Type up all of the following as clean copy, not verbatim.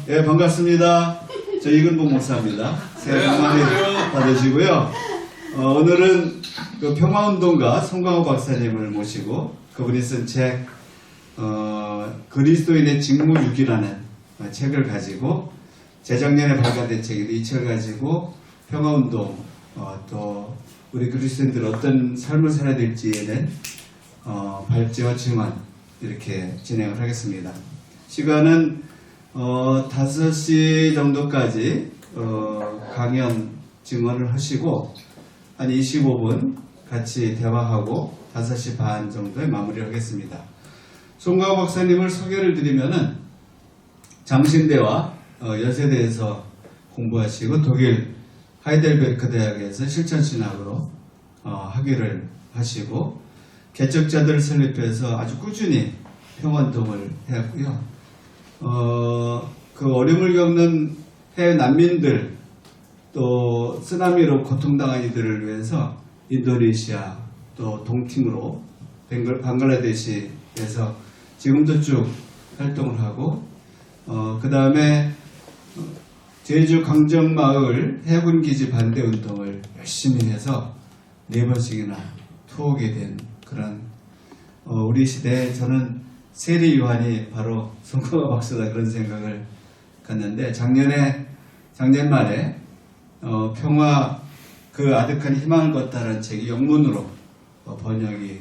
예, 반갑습니다. 저 이근복 목사입니다. 새해 복 많이 받으시고요. 오늘은 그 평화운동가 송강호 박사님을 모시고 그분이 쓴 책, 그리스도인의 직무유기라는 책을 가지고 재작년에 발간된 책인데 이 책을 가지고 평화운동, 또 우리 그리스도인들 어떤 삶을 살아야 될지에 대한 발제와 증언 이렇게 진행을 하겠습니다. 시간은 5시 정도까지 강연 증언을 하시고 한 25분 같이 대화하고 5시 반 정도에 마무리를 하겠습니다. 송강호 박사님을 소개를 드리면은 장신대와 연세대에서 공부하시고 독일 하이델베르크 대학에서 실천신학으로 학위를 하시고 개척자들을 설립해서 아주 꾸준히 평화운동을 해왔고요. 그 어려움을 겪는 해외 난민들 또 쓰나미로 고통당한 이들을 위해서 인도네시아 또 동팀으로 방글라데시에서 지금도 쭉 활동을 하고 그 다음에 제주 강정마을 해군기지 반대운동을 열심히 해서 4번씩이나 투옥이 된 그런 우리 시대에 저는 세리 요한이 바로 송강호 박사다 그런 생각을 갖는데 작년 말에 평화 그 아득한 희망을 걷다라는 책이 영문으로 번역이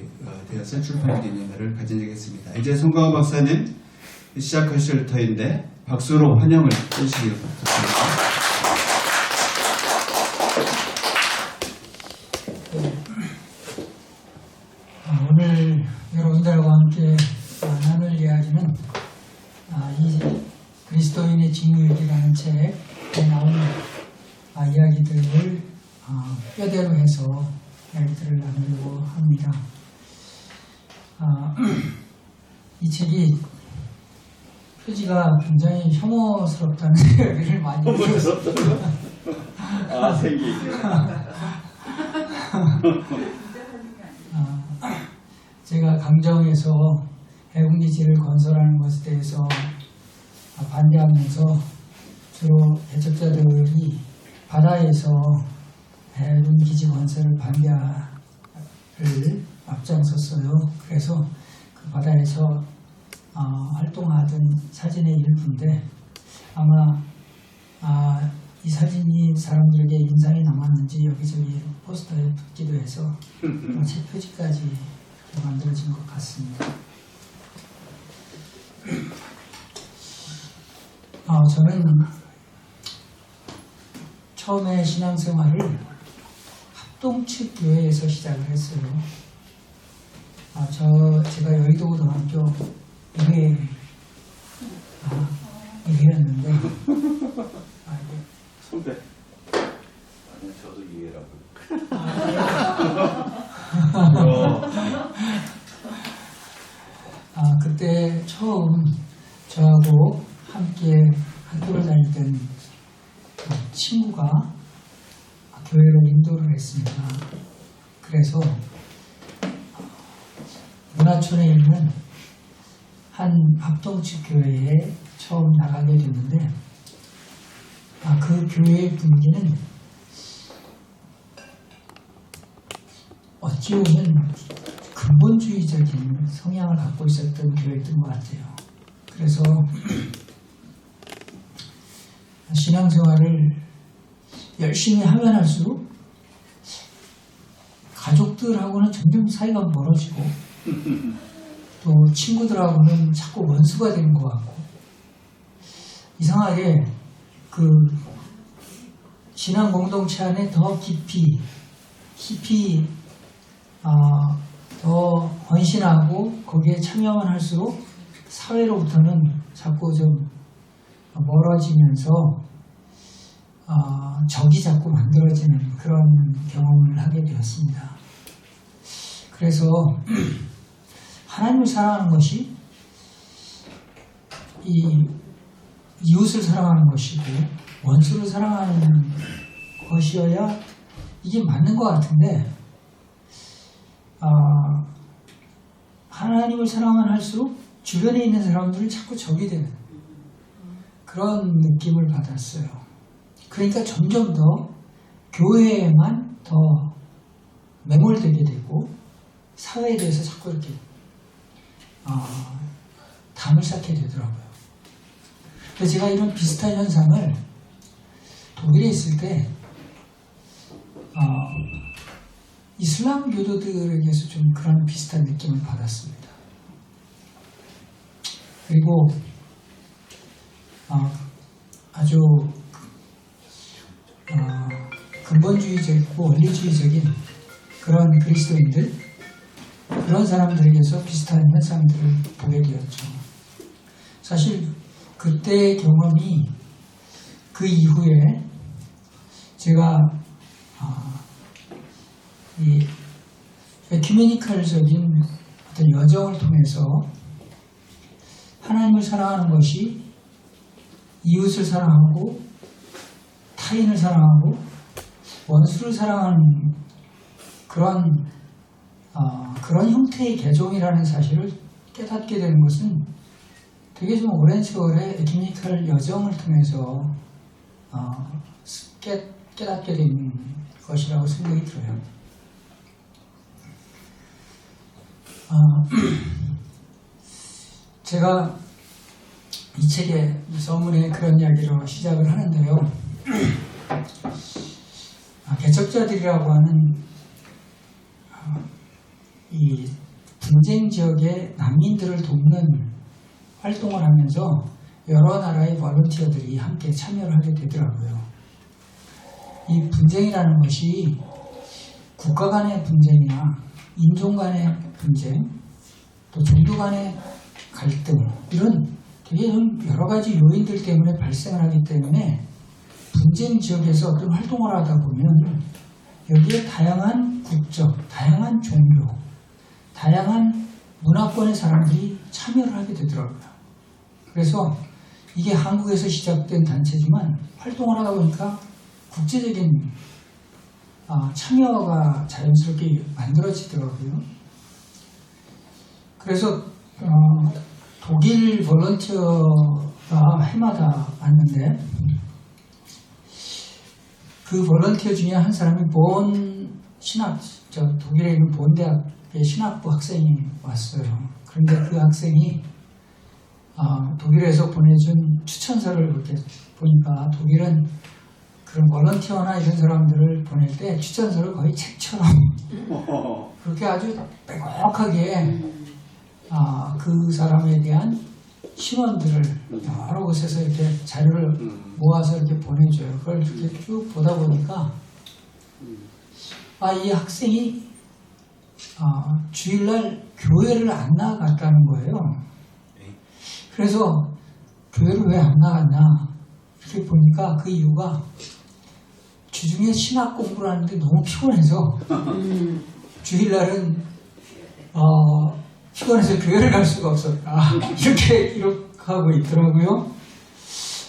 되어서 출판 기념회를 가진 적이 있습니다. 이제 송강호 박사님 시작하실 터인데 박수로 환영을 해주시기 부탁드립니다. 오늘 여러분들과 함께 나눌 이야기는 이 그리스도인의 직무유기라는 책에 나오는 이야기들을 뼈대로 해서 이야기들을 나누려고 합니다. 이 책이 표지가 굉장히 혐오스럽다는 이야기를 많이 들었습니다. 생기. 제가 강정에서 해군기지를 건설하는 것에 대해서 반대하면서 주로 개척자들이 바다에서 해군기지 건설을 반대를 앞장섰어요. 그래서 그 바다에서 활동하던 사진의 일부인데 아마 이 사진이 사람들에게 인상이 남았는지 여기저기 포스터에 붙기도 해서 책 표지까지 만들어진 것 같습니다. 저는 처음에 신앙생활을 합동측 교회에서 시작을 했어요. 제가 여의도고등학교 2회였는데 선배. 아니 저도 2회라고. 그때 처음 저하고 함께 학교를 다니던 친구가 교회로 인도를 했습니다. 그래서 문화촌에 있는 한 합동측 교회에 처음 나가게 됐는데 그 교회의 분위기는 어찌 보면 근본주의적인 성향을 갖고 있었던 교회였던 것 같아요. 그래서 신앙생활을 열심히 하면 할수록 가족들하고는 점점 사이가 멀어지고 또 친구들하고는 자꾸 원수가 되는 것 같고 이상하게 그 신앙 공동체 안에 더 깊이 더 헌신하고 거기에 참여만 할수록 사회로부터는 자꾸 좀 멀어지면서 적이 자꾸 만들어지는 그런 경험을 하게 되었습니다. 그래서 하나님을 사랑하는 것이 이 이웃을 사랑하는 것이고 원수를 사랑하는 것이어야 이게 맞는 것 같은데 하나님을 사랑만 할수록 주변에 있는 사람들을 자꾸 적이 되는 그런 느낌을 받았어요. 그러니까 점점 더 교회에만 더 매몰되게 되고 사회에 대해서 자꾸 이렇게 담을 쌓게 되더라고요. 그래서 제가 이런 비슷한 현상을 독일에 있을 때 이슬람 교도들에게서 좀 그런 비슷한 느낌을 받았습니다. 그리고 아주 근본주의적이고 원리주의적인 그런 그리스도인들, 그런 사람들에게서 비슷한 현상들을 보게 되었죠. 사실 그때의 경험이 그 이후에 제가 이 에큐메니컬적인 어떤 여정을 통해서 하나님을 사랑하는 것이 이웃을 사랑하고 타인을 사랑하고 원수를 사랑하는 그런 형태의 개종이라는 사실을 깨닫게 되는 것은 되게 좀 오랜 세월의 에큐메니컬 여정을 통해서 깨닫게 된 것이라고 생각이 들어요. 제가 이 책의 서문에 그런 이야기로 시작을 하는데요. 개척자들이라고 하는 이 분쟁 지역의 난민들을 돕는 활동을 하면서 여러 나라의 볼런티어들이 함께 참여를 하게 되더라고요. 이 분쟁이라는 것이 국가 간의 분쟁이나 인종 간의 분쟁, 또 종교 간의 갈등, 이런 되게 여러 가지 요인들 때문에 발생을 하기 때문에 분쟁 지역에서 어떤 활동을 하다 보면 여기에 다양한 국적, 다양한 종교, 다양한 문화권의 사람들이 참여를 하게 되더라고요. 그래서 이게 한국에서 시작된 단체지만 활동을 하다 보니까 국제적인 참여가 자연스럽게 만들어지더라고요. 그래서 독일 볼런티어가 해마다 왔는데 그 볼런티어 중에 한 사람이 독일에 있는 본 대학의 신학부 학생이 왔어요. 그런데 그 학생이 독일에서 보내준 추천서를 이렇게 보니까 독일은 그런 볼런티어나 이런 사람들을 보낼 때 추천서를 거의 책처럼 그렇게 아주 빼곡하게 그 사람에 대한 신원들을 여러 곳에서 이렇게 자료를 모아서 이렇게 보내줘요. 그걸 이렇게 쭉 보다 보니까 이 학생이 주일날 교회를 안 나갔다는 거예요. 그래서 교회를 왜 안 나갔나 이렇게 보니까 그 이유가 주중에 신학 공부를 하는데 너무 피곤해서 주일날은 피곤해서 교회를 갈 수가 없었다. 이렇게 기록하고 있더라고요.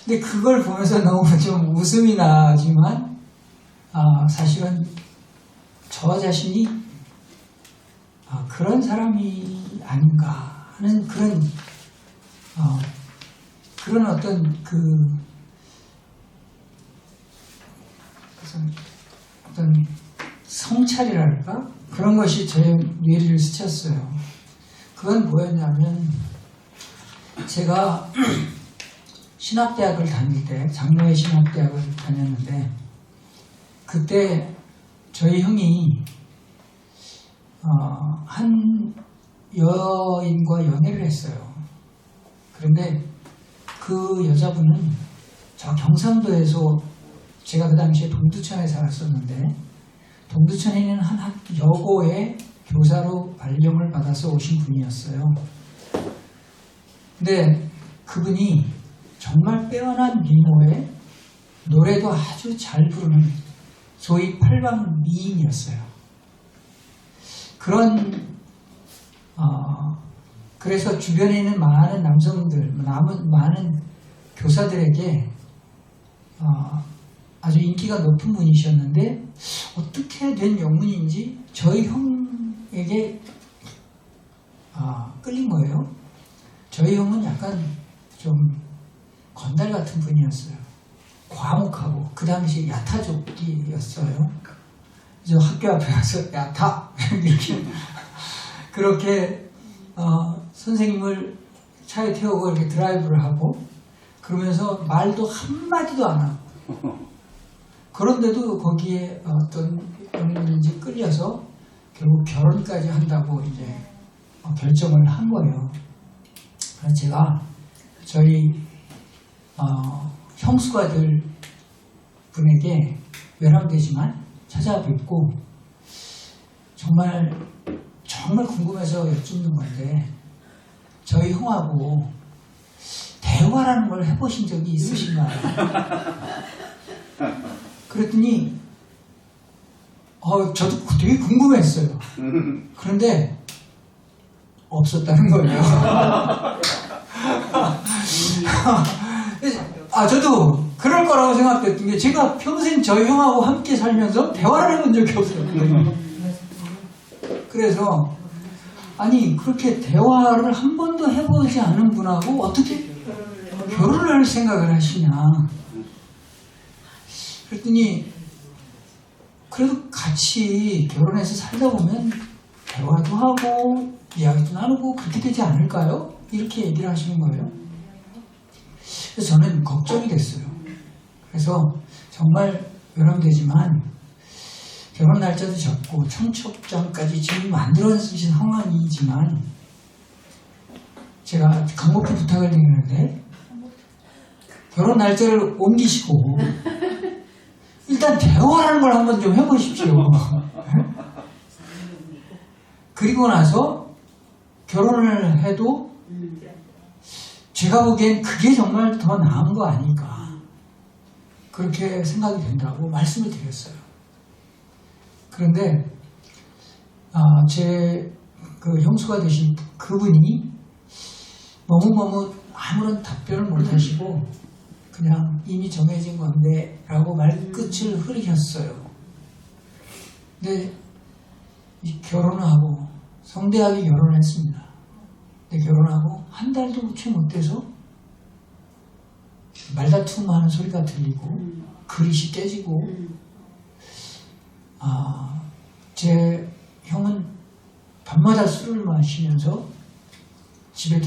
근데 그걸 보면서 너무 좀 웃음이 나지만 사실은 저 자신이 그런 사람이 아닌가 하는 그런 어떤 성찰이랄까? 그런 것이 저의 뇌리를 스쳤어요. 그건 뭐였냐면 제가 신학대학을 다닐 때, 장로회 신학대학을 다녔는데 그때 저희 형이 한 여인과 연애를 했어요. 그런데 그 여자분은 저 경상도에서 제가 그 당시에 동두천에 살았었는데 동두천에 있는 한 여고의 교사로 발령을 받아서 오신 분이었어요. 근데 그분이 정말 빼어난 미모에 노래도 아주 잘 부르는 소위 팔방 미인이었어요. 그래서 주변에 있는 많은 남성들, 많은 교사들에게 아주 인기가 높은 분이셨는데 어떻게 된 영문인지 저희 형에게 끌린 거예요. 저희 형은 약간 좀 건달 같은 분이었어요. 과묵하고 그 당시 야타족이었어요. 그래서 학교 앞에 가서 야타 이렇게 그렇게 선생님을 차에 태우고 이렇게 드라이브를 하고 그러면서 말도 한마디도 안 하고 그런데도 거기에 어떤 연인인지 끌려서 결국 결혼까지 한다고 이제 결정을 한 거예요. 그래서 제가 저희 형수가들 분에게 외람되지만 찾아뵙고 정말 궁금해서 여쭙는 건데 저희 형하고 대화라는 걸 해보신 적이 있으신가요? 그랬더니 저도 되게 궁금했어요. 그런데 없었다는 거예요. 저도 그럴 거라고 생각했던 게 제가 평생 저희 형하고 함께 살면서 대화를 해본 적이 없었거든요. 그래서 아니 그렇게 대화를 한 번도 해보지 않은 분하고 어떻게 결혼을 할 생각을 하시냐. 그랬더니 그래도 같이 결혼해서 살다 보면 대화도 하고 이야기도 나누고 그렇게 되지 않을까요? 이렇게 얘기를 하시는 거예요. 그래서 저는 걱정이 됐어요. 그래서 정말 외람되지만 결혼 날짜도 잡고 청첩장까지 지금 만들어진 상황이지만 제가 간곡히 부탁을 드리는데 결혼 날짜를 옮기시고 일단 대화라는 걸 한번 좀 해보십시오. 그리고 나서 결혼을 해도 제가 보기엔 그게 정말 더 나은 거 아닐까 그렇게 생각이 된다고 말씀을 드렸어요. 그런데 제 그 형수가 되신 그분이 너무 아무런 답변을 못 하시고 그냥 이미 정해진 건데 라고 말끝을 흐리셨어요. 근데 결혼을 하고 성대하게 결혼을 했습니다. 근데 결혼하고 한 달도 채 못 돼서 말다툼하는 소리가 들리고 그릇이 깨지고 제 형은 밤마다 술을 마시면서 집에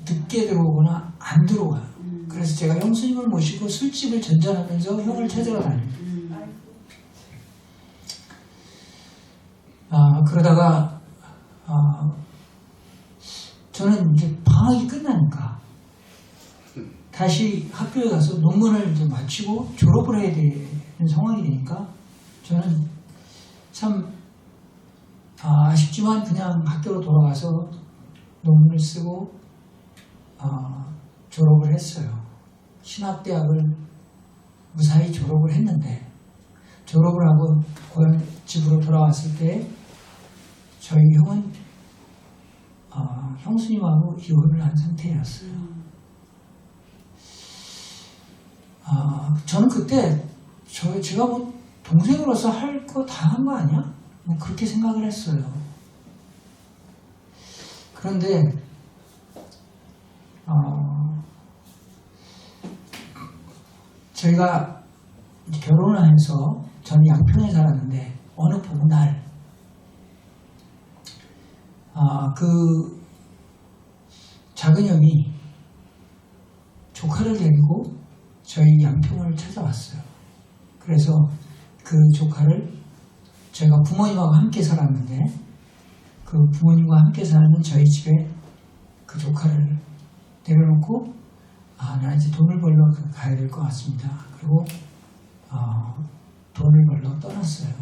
늦게 들어오거나 안 들어와요. 그래서 제가 형수님을 모시고 술집을 전전하면서 형을 찾으러 다닙니다. 그러다가 저는 이제 방학이 끝나니까 다시 학교에 가서 논문을 이제 마치고 졸업을 해야 되는 상황이 되니까 저는 참 아쉽지만 그냥 학교로 돌아가서 논문을 쓰고 졸업을 했어요. 신학대학을 무사히 졸업을 했는데 졸업을 하고 고향 집으로 돌아왔을 때 저희 형은 형수님하고 이혼을 한 상태였어요. 저는 그때 제가 뭐 동생으로서 할 거 다 한 거 아니야? 뭐 그렇게 생각을 했어요. 그런데 저희가 결혼을 해서 저는 양평에 살았는데 어느 봄날 그 작은 형이 조카를 데리고 저희 양평을 찾아왔어요. 그래서 그 조카를 저희가 부모님하고 함께 살았는데 그 부모님과 함께 사는 저희 집에 그 조카를 내려놓고 나 이제 돈을 벌러 가야 될 것 같습니다. 그리고 돈을 벌러 떠났어요.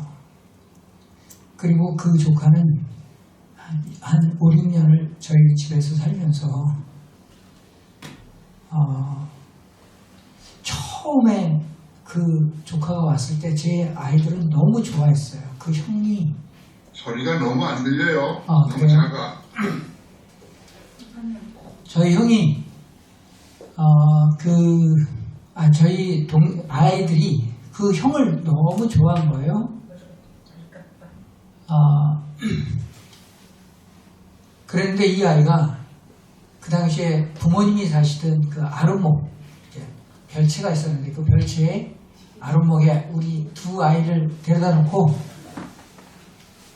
그리고 그 조카는 한 5, 6년을 저희 집에서 살면서 처음에 그 조카가 왔을 때 제 아이들은 너무 좋아했어요. 그 형이 소리가 너무 안 들려요. 너무 그래요? 작아. 저희 형이 저희 아이들이 그 형을 너무 좋아한 거예요. 그런데 이 아이가 그 당시에 부모님이 사시던 그 아르목 별채가 있었는데 그 별채에 아랫목에 우리 두 아이를 데려다 놓고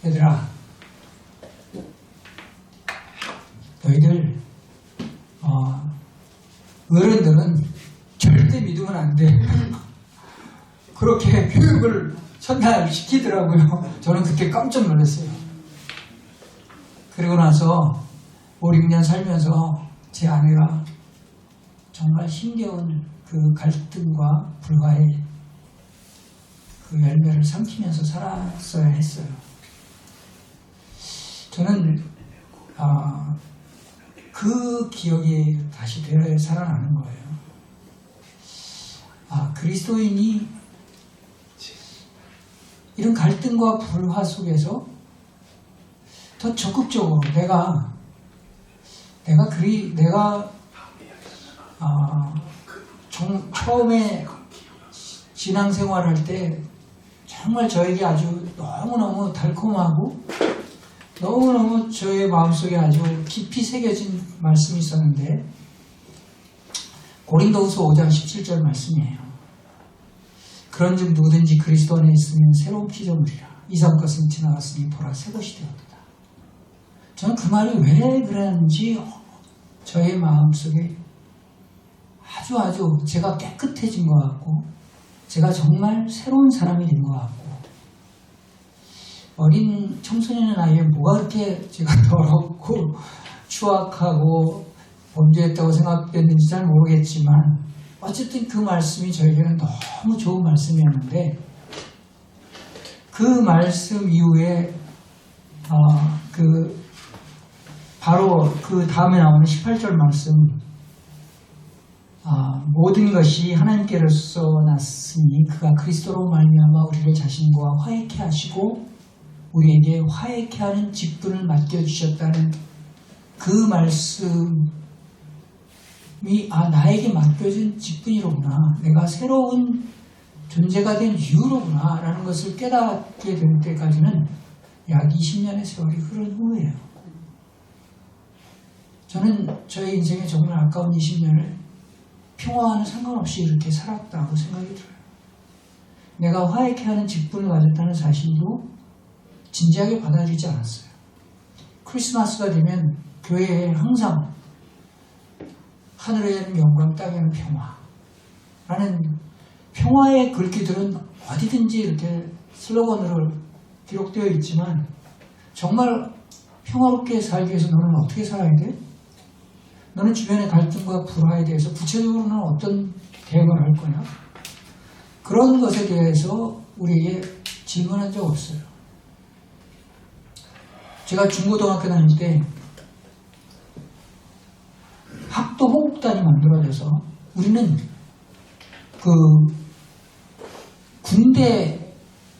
얘들아 너희들 어른들은 절대 믿으면 안 돼. 그렇게 교육을 첫날 시키더라고요. 저는 그때 깜짝 놀랐어요. 그리고 나서 5, 6년 살면서 제 아내가 정말 힘겨운 그 갈등과 불화의 그 열매를 삼키면서 살았어야 했어요. 저는 그 기억이 다시 되살아나는 거예요. 그리스도인이 이런 갈등과 불화 속에서 더 적극적으로 내가 처음에 신앙생활할 때 정말 저에게 아주 너무너무 달콤하고 너무너무 저의 마음속에 아주 깊이 새겨진 말씀이 있었는데 고린도후서 5장 17절 말씀이에요. 그런즉 누구든지 그리스도 안에 있으면 새로운 피조물이라. 이전 것은 지나갔으니 보라 새 것이 되었다. 저는 그 말이 왜 그랬는지 저의 마음속에 아주 제가 깨끗해진 것 같고 제가 정말 새로운 사람이 된 것 같고 어린 청소년의 나이에 뭐가 그렇게 제가 더럽고 추악하고 범죄했다고 생각됐는지 잘 모르겠지만 어쨌든 그 말씀이 저에게는 너무 좋은 말씀이었는데 그 말씀 이후에 바로 그 다음에 나오는 18절 말씀 모든 것이 하나님께로서 났으니 그가 그리스도로 말미암아 우리를 자신과 화해케 하시고 우리에게 화해케 하는 직분을 맡겨주셨다는 그 말씀이 나에게 맡겨진 직분이로구나. 내가 새로운 존재가 된 이유로구나 라는 것을 깨닫게 될 때까지는 약 20년의 세월이 흐른 후예요. 저는 저의 인생에 정말 아까운 20년을 평화와는 상관없이 이렇게 살았다고 생각이 들어요. 내가 화해케 하는 직분을 가졌다는 사실도 진지하게 받아들이지 않았어요. 크리스마스가 되면 교회에 항상 하늘에는 영광, 땅에는 평화라는 평화의 글귀들은 어디든지 이렇게 슬로건으로 기록되어 있지만 정말 평화롭게 살기 위해서 너는 어떻게 살아야 돼? 너는 주변의 갈등과 불화에 대해서 구체적으로는 어떤 대응을 할 거냐? 그런 것에 대해서 우리에게 질문한 적 없어요. 제가 중고등학교 다닐 때 학도 호국단이 만들어져서 우리는 그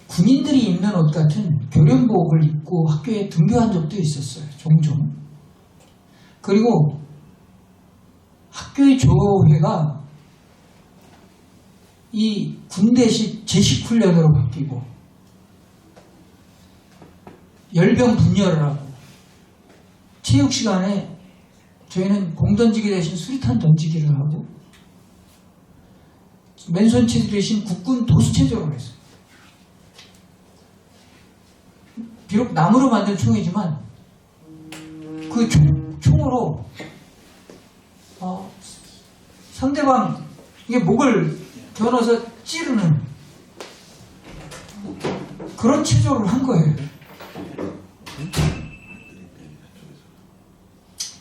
군인들이 입는 옷 같은 교련복을 입고 학교에 등교한 적도 있었어요. 종종. 그리고 학교의 조회가 이 군대식 제식훈련으로 바뀌고 열병 분열을 하고 체육 시간에 저희는 공 던지기 대신 수리탄 던지기를 하고 맨손 체조 대신 국군 도수 체조를 했어요. 비록 나무로 만든 총이지만 그 총으로 상대방 이게 목을 겨눠서 찌르는 그런 체조를 한 거예요.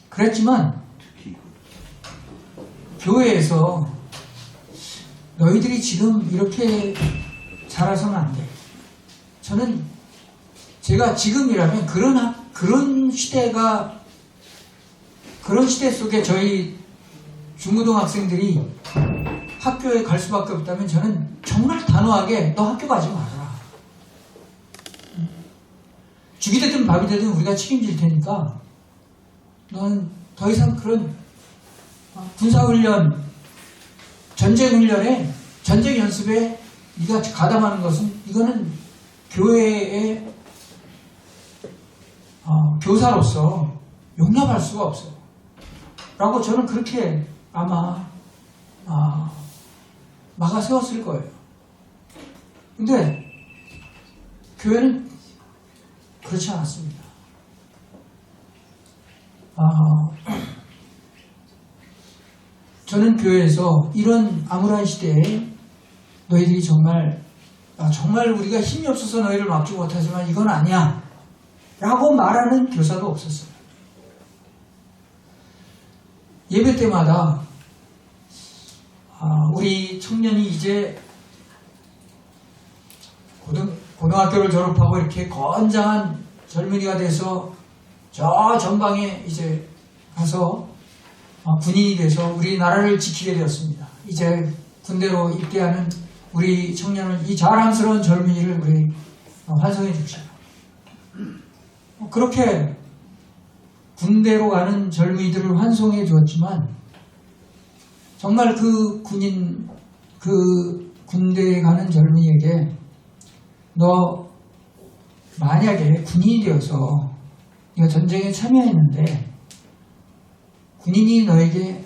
그랬지만 교회에서 너희들이 지금 이렇게 자라서는 안 돼. 저는 제가 지금이라면 그런 시대 속에 저희 중고등학생들이 학교에 갈 수밖에 없다면 저는 정말 단호하게 너 학교 가지 마라. 죽이 되든 밥이 되든 우리가 책임질 테니까 너는 더 이상 그런 군사훈련, 전쟁훈련에, 전쟁 연습에 네가 가담하는 것은 이거는 교회의 교사로서 용납할 수가 없어. 라고 저는 그렇게 아마 막아 세웠을 거예요. 근데 교회는 그렇지 않았습니다. 저는 교회에서 이런 암울한 시대에 너희들이 정말 우리가 힘이 없어서 너희를 막지 못하지만 이건 아니야 라고 말하는 교사도 없었어요. 예배 때마다 우리 청년이 이제 고등학교를 졸업하고 이렇게 건장한 젊은이가 돼서 저 전방에 이제 가서 군인이 돼서 우리나라를 지키게 되었습니다. 이제 군대로 입대하는 우리 청년을, 이 자랑스러운 젊은이를 우리 환송해 줍시다. 그렇게 군대로 가는 젊은이들을 환송해 주었지만 정말 그 군대에 가는 젊은이에게 너 만약에 군인이 되어서 네가 전쟁에 참여했는데 군인이 너에게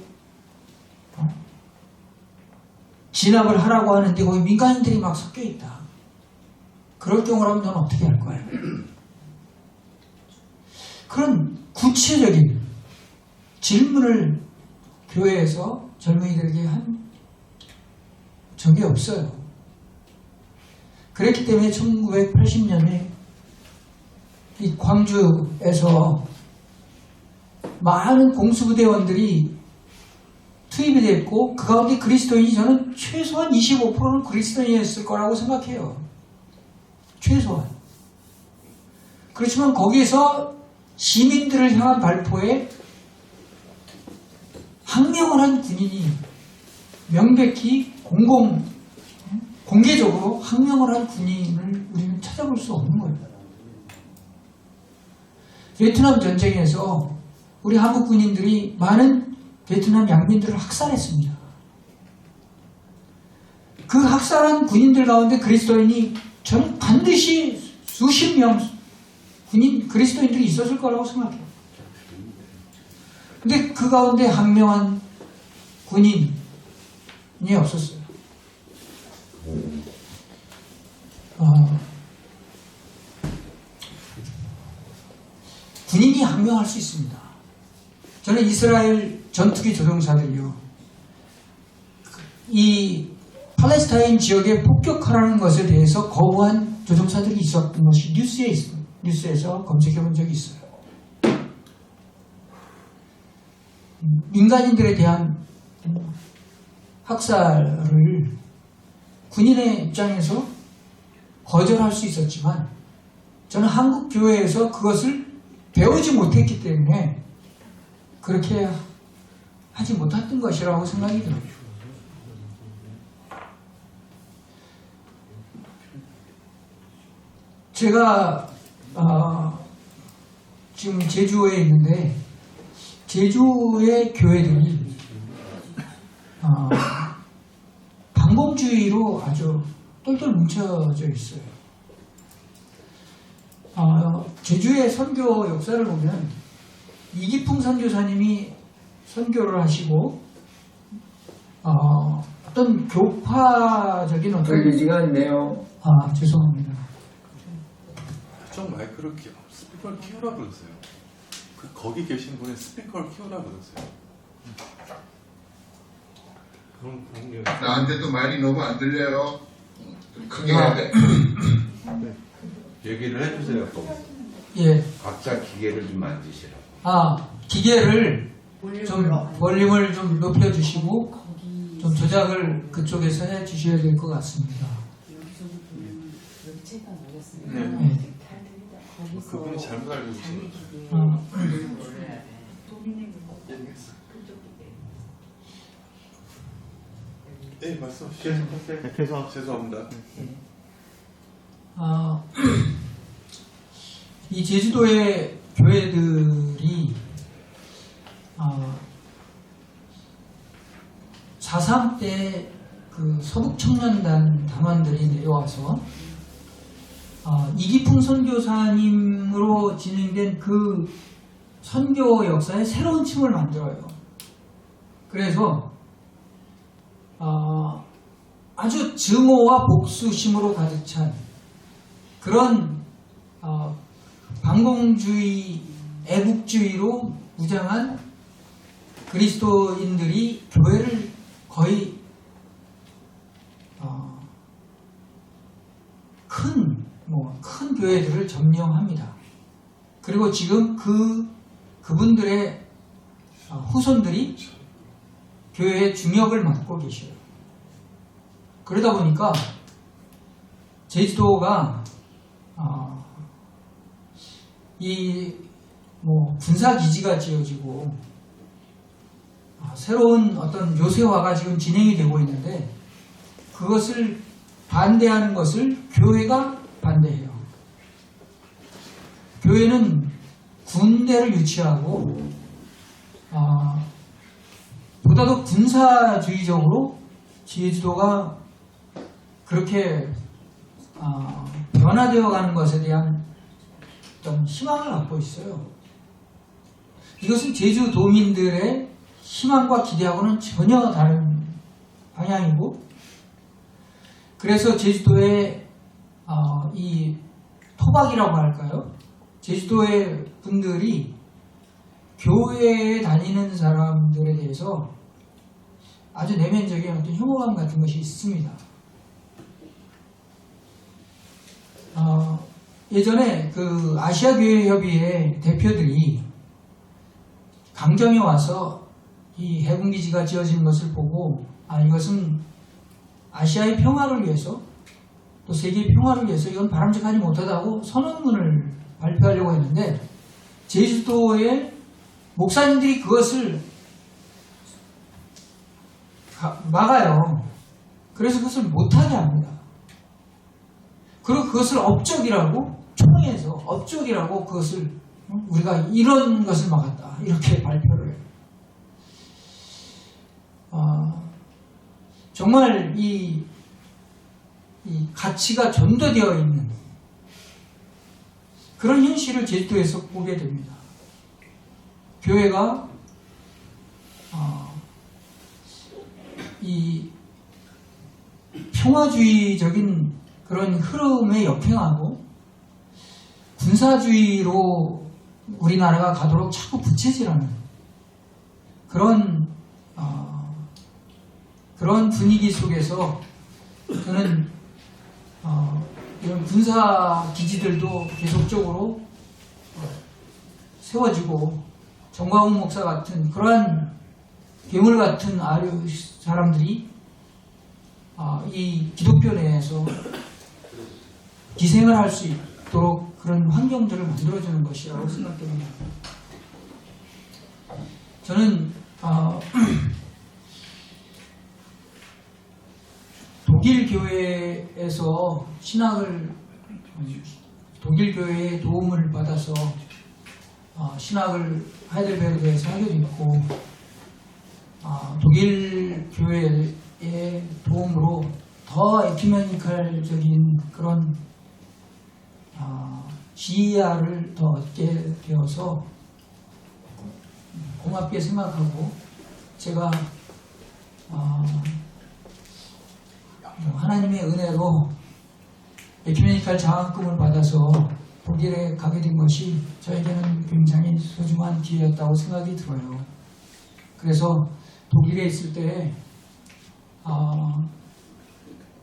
진압을 하라고 하는데 거기 민간인들이 막 섞여 있다. 그럴 경우라면 너는 어떻게 할 거야? 그런 구체적인 질문을 교회에서 젊은이들에게 한 적이 없어요. 그랬기 때문에 1980년에 이 광주에서 많은 공수부대원들이 투입이 됐고 그 가운데 그리스도인이 저는 최소한 25%는 그리스도인이었을 거라고 생각해요. 최소한. 그렇지만 거기에서 시민들을 향한 발포에 항명을 한 군인이 명백히 공개적으로 항명을 한 군인을 우리는 찾아볼 수 없는 거예요. 베트남 전쟁에서 우리 한국 군인들이 많은 베트남 양민들을 학살했습니다. 그 학살한 군인들 가운데 그리스도인이 저는 반드시 수십 명 그리스도인들이 있었을 거라고 생각해요. 근데 그 가운데 항명한 군인이 없었어요. 군인이 항명할 수 있습니다. 저는 이스라엘 전투기 조종사들이요, 이 팔레스타인 지역에 폭격하라는 것에 대해서 거부한 조종사들이 있었던 것이 뉴스에서 검색해 본 적이 있어요. 민간인들에 대한 학살을 군인의 입장에서 거절할 수 있었지만 저는 한국 교회에서 그것을 배우지 못했기 때문에 그렇게 하지 못했던 것이라고 생각이 들어요. 제가 지금 제주에 있는데 제주의 교회들이 방공주의로 아주 똘똘 뭉쳐져 있어요. 제주의 선교 역사를 보면 이기풍 선교사님이 선교를 하시고 어떤 교파적인 어떤 시간인데요. 죄송합니다. 좀 마이크를 스피커를 키우라 그러세요. 거기 계신 분이 스피커를 키우라 그러세요. 나한테도 말이 너무 안 들려요. 좀 크게 해야 돼. 얘기를 해주세요. 예. 각자 기계를 좀 만드시라고. 기계를 좀 볼륨을 좀 높여주시고 좀 조작을 그쪽에서 해주셔야 될 것 같습니다. 네. 그분이 잘못 알고 계신 거죠. 네, 말씀하세요. 죄송합니다. 이 제주도의 교회들이 4.3 때 그 서북청년단 단원들이 내려와서 이기풍 선교사님으로 진행된 그 선교 역사에 새로운 층을 만들어요. 그래서 아주 증오와 복수심으로 가득 찬 그런 반공주의, 애국주의로 무장한 그리스도인들이 교회를 거의 큰 교회들을 점령합니다. 그리고 지금 그분들의 후손들이 교회의 중역을 맡고 계셔요. 그러다 보니까 제주도가 군사 기지가 지어지고 새로운 어떤 요새화가 지금 진행이 되고 있는데 그것을 반대하는 것을 교회가 반대해요. 교회는 군대를 유치하고 보다도 군사주의적으로 제주도가 그렇게 변화되어 가는 것에 대한 어떤 희망을 갖고 있어요. 이것은 제주도민들의 희망과 기대하고는 전혀 다른 방향이고, 그래서 제주도의 이 토박이라고 할까요? 제주도의 분들이 교회에 다니는 사람들에 대해서 아주 내면적인 어떤 혐오감 같은 것이 있습니다. 예전에 그 아시아교회협의회 대표들이 강정에 와서 이 해군기지가 지어진 것을 보고 이것은 아시아의 평화를 위해서 또 세계의 평화를 위해서 이건 바람직하지 못하다고 선언문을 발표하려고 했는데 제주도의 목사님들이 그것을 막아요. 그래서 그것을 못하게 합니다. 그리고 그것을 업적이라고 총회에서 업적이라고 그것을 우리가 이런 것을 막았다 이렇게 발표를 해요. 정말 이 가치가 전도되어 있는 그런 현실을 제주도에서 보게 됩니다. 교회가 이 평화주의적인 그런 흐름에 역행하고 군사주의로 우리나라가 가도록 자꾸 부채질하는 그런 분위기 속에서 저는 이런 군사 기지들도 계속적으로 세워지고 정광훈 목사 같은 그러한 괴물 같은 아류 사람들이 이 기독교 내에서 기생을 할 수 있도록 그런 환경들을 만들어주는 것이라고 생각됩니다. 저는 독일 교회에서 독일 교회의 도움을 받아서 신학을 하이델베르크에서 하게 됐고 독일 교회의 도움으로 더 에큐메니컬적인 그런 지혜를 더 얻게 되어서 고맙게 생각하고 제가 하나님의 은혜로 에큐메니컬 장학금을 받아서 독일에 가게 된 것이 저에게는 굉장히 소중한 기회였다고 생각이 들어요. 그래서 독일에 있을 때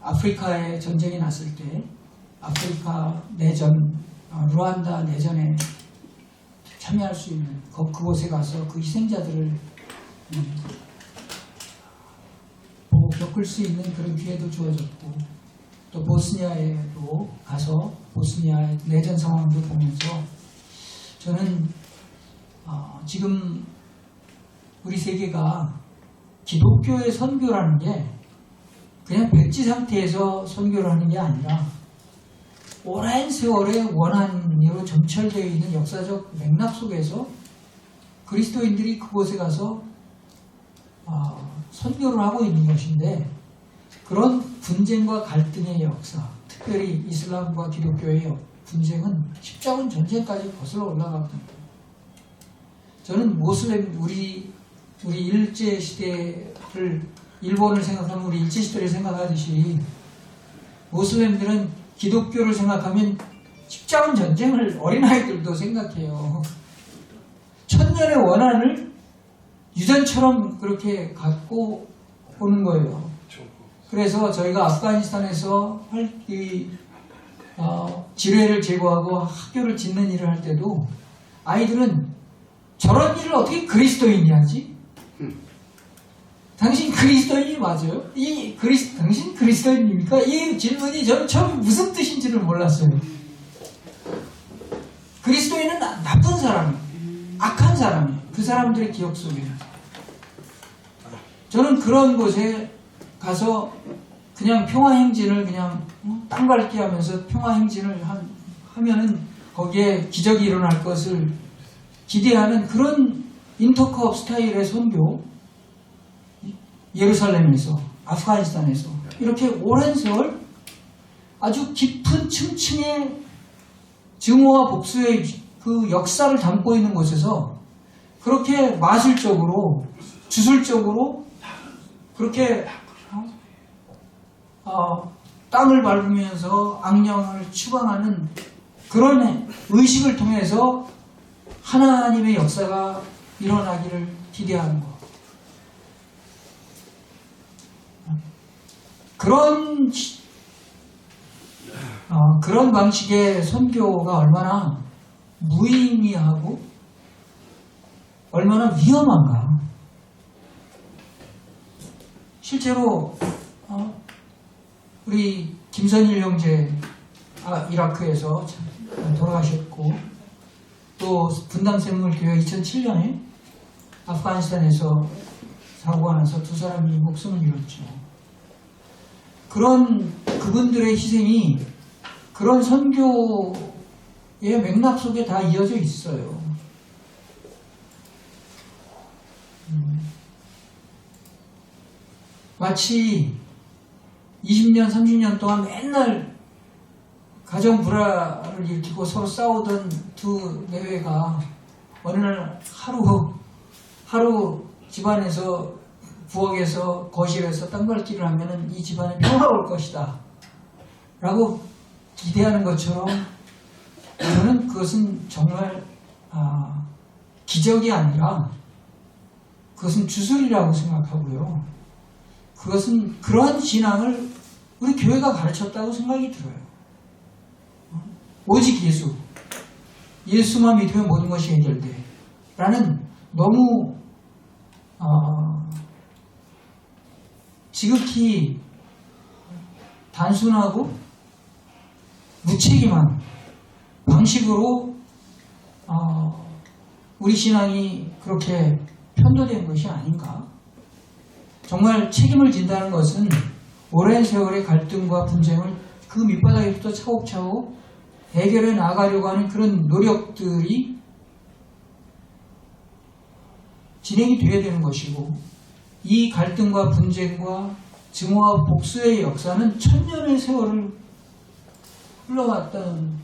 아프리카에 전쟁이 났을 때 아프리카 내전, 루안다 내전에 참여할 수 있는 그곳에 가서 그 희생자들을 보고 겪을 수 있는 그런 기회도 주어졌고 또 보스니아에도 가서 보스니아의 내전 상황도 보면서 저는 지금 우리 세계가 기독교의 선교라는 게 그냥 백지 상태에서 선교를 하는 게 아니라 오랜 세월의 원한으로 점철되어 있는 역사적 맥락 속에서 그리스도인들이 그곳에 가서 선교를 하고 있는 것인데 그런 분쟁과 갈등의 역사, 특별히 이슬람과 기독교의 분쟁은 십자군 전쟁까지 거슬러 올라가거든요. 저는 모슬렘 우리 일제 시대를 일본을 생각하면 우리 일제시대를 생각하듯이 모슬렘들은 기독교를 생각하면 십자군 전쟁을 어린아이들도 생각해요. 천년의 원한을 유전처럼 그렇게 갖고 오는 거예요. 그래서 저희가 아프가니스탄에서 지뢰를 제거하고 학교를 짓는 일을 할 때도 아이들은 저런 일을 어떻게 그리스도인이 하지? 당신 그리스도인이 맞아요? 당신 그리스도인입니까? 이 질문이 저는 처음 무슨 뜻인지를 몰랐어요. 그리스도인은 나쁜 사람이에요. 악한 사람이에요. 그 사람들의 기억 속에. 저는 그런 곳에 가서 그냥 평화행진을 그냥 땅 밟기 하면서 평화행진을 하면은 거기에 기적이 일어날 것을 기대하는 그런 인터컵 스타일의 선교, 예루살렘에서, 아프가니스탄에서 이렇게 오랜 세월 아주 깊은 층층의 증오와 복수의 그 역사를 담고 있는 곳에서 그렇게 마술적으로, 주술적으로 그렇게 땅을 밟으면서 악령을 추방하는 그런 의식을 통해서 하나님의 역사가 일어나기를 기대하는 것. 그런 방식의 선교가 얼마나 무의미하고 얼마나 위험한가. 실제로 우리 김선일 형제 이라크에서 돌아가셨고, 또 분당샘물교회 2007년에 아프가니스탄에서 사고가 나서 두 사람이 목숨을 잃었죠. 그분들의 희생이 그런 선교의 맥락 속에 다 이어져 있어요. 마치 20년, 30년 동안 맨날 가정 불화를 일으키고 서로 싸우던 두 내외가 어느 날 하루 집안에서 부엌에서 거실에서 땅밟기를 하면은 이 집안에 평화가 올 것이다 라고 기대하는 것처럼 저는 그것은 정말 기적이 아니라 그것은 주술이라고 생각하고요. 그것은 그러한 신앙을 우리 교회가 가르쳤다고 생각이 들어요. 오직 예수만 믿으면 모든 것이 해결돼 라는 너무 지극히 단순하고 무책임한 방식으로 우리 신앙이 그렇게 편도된 것이 아닌가. 정말 책임을 진다는 것은 오랜 세월의 갈등과 분쟁을 그 밑바닥에부터 차곡차곡 해결해 나가려고 하는 그런 노력들이 진행이 돼야 되는 것이고, 이 갈등과 분쟁과 증오와 복수의 역사는 천년의 세월을 흘러왔던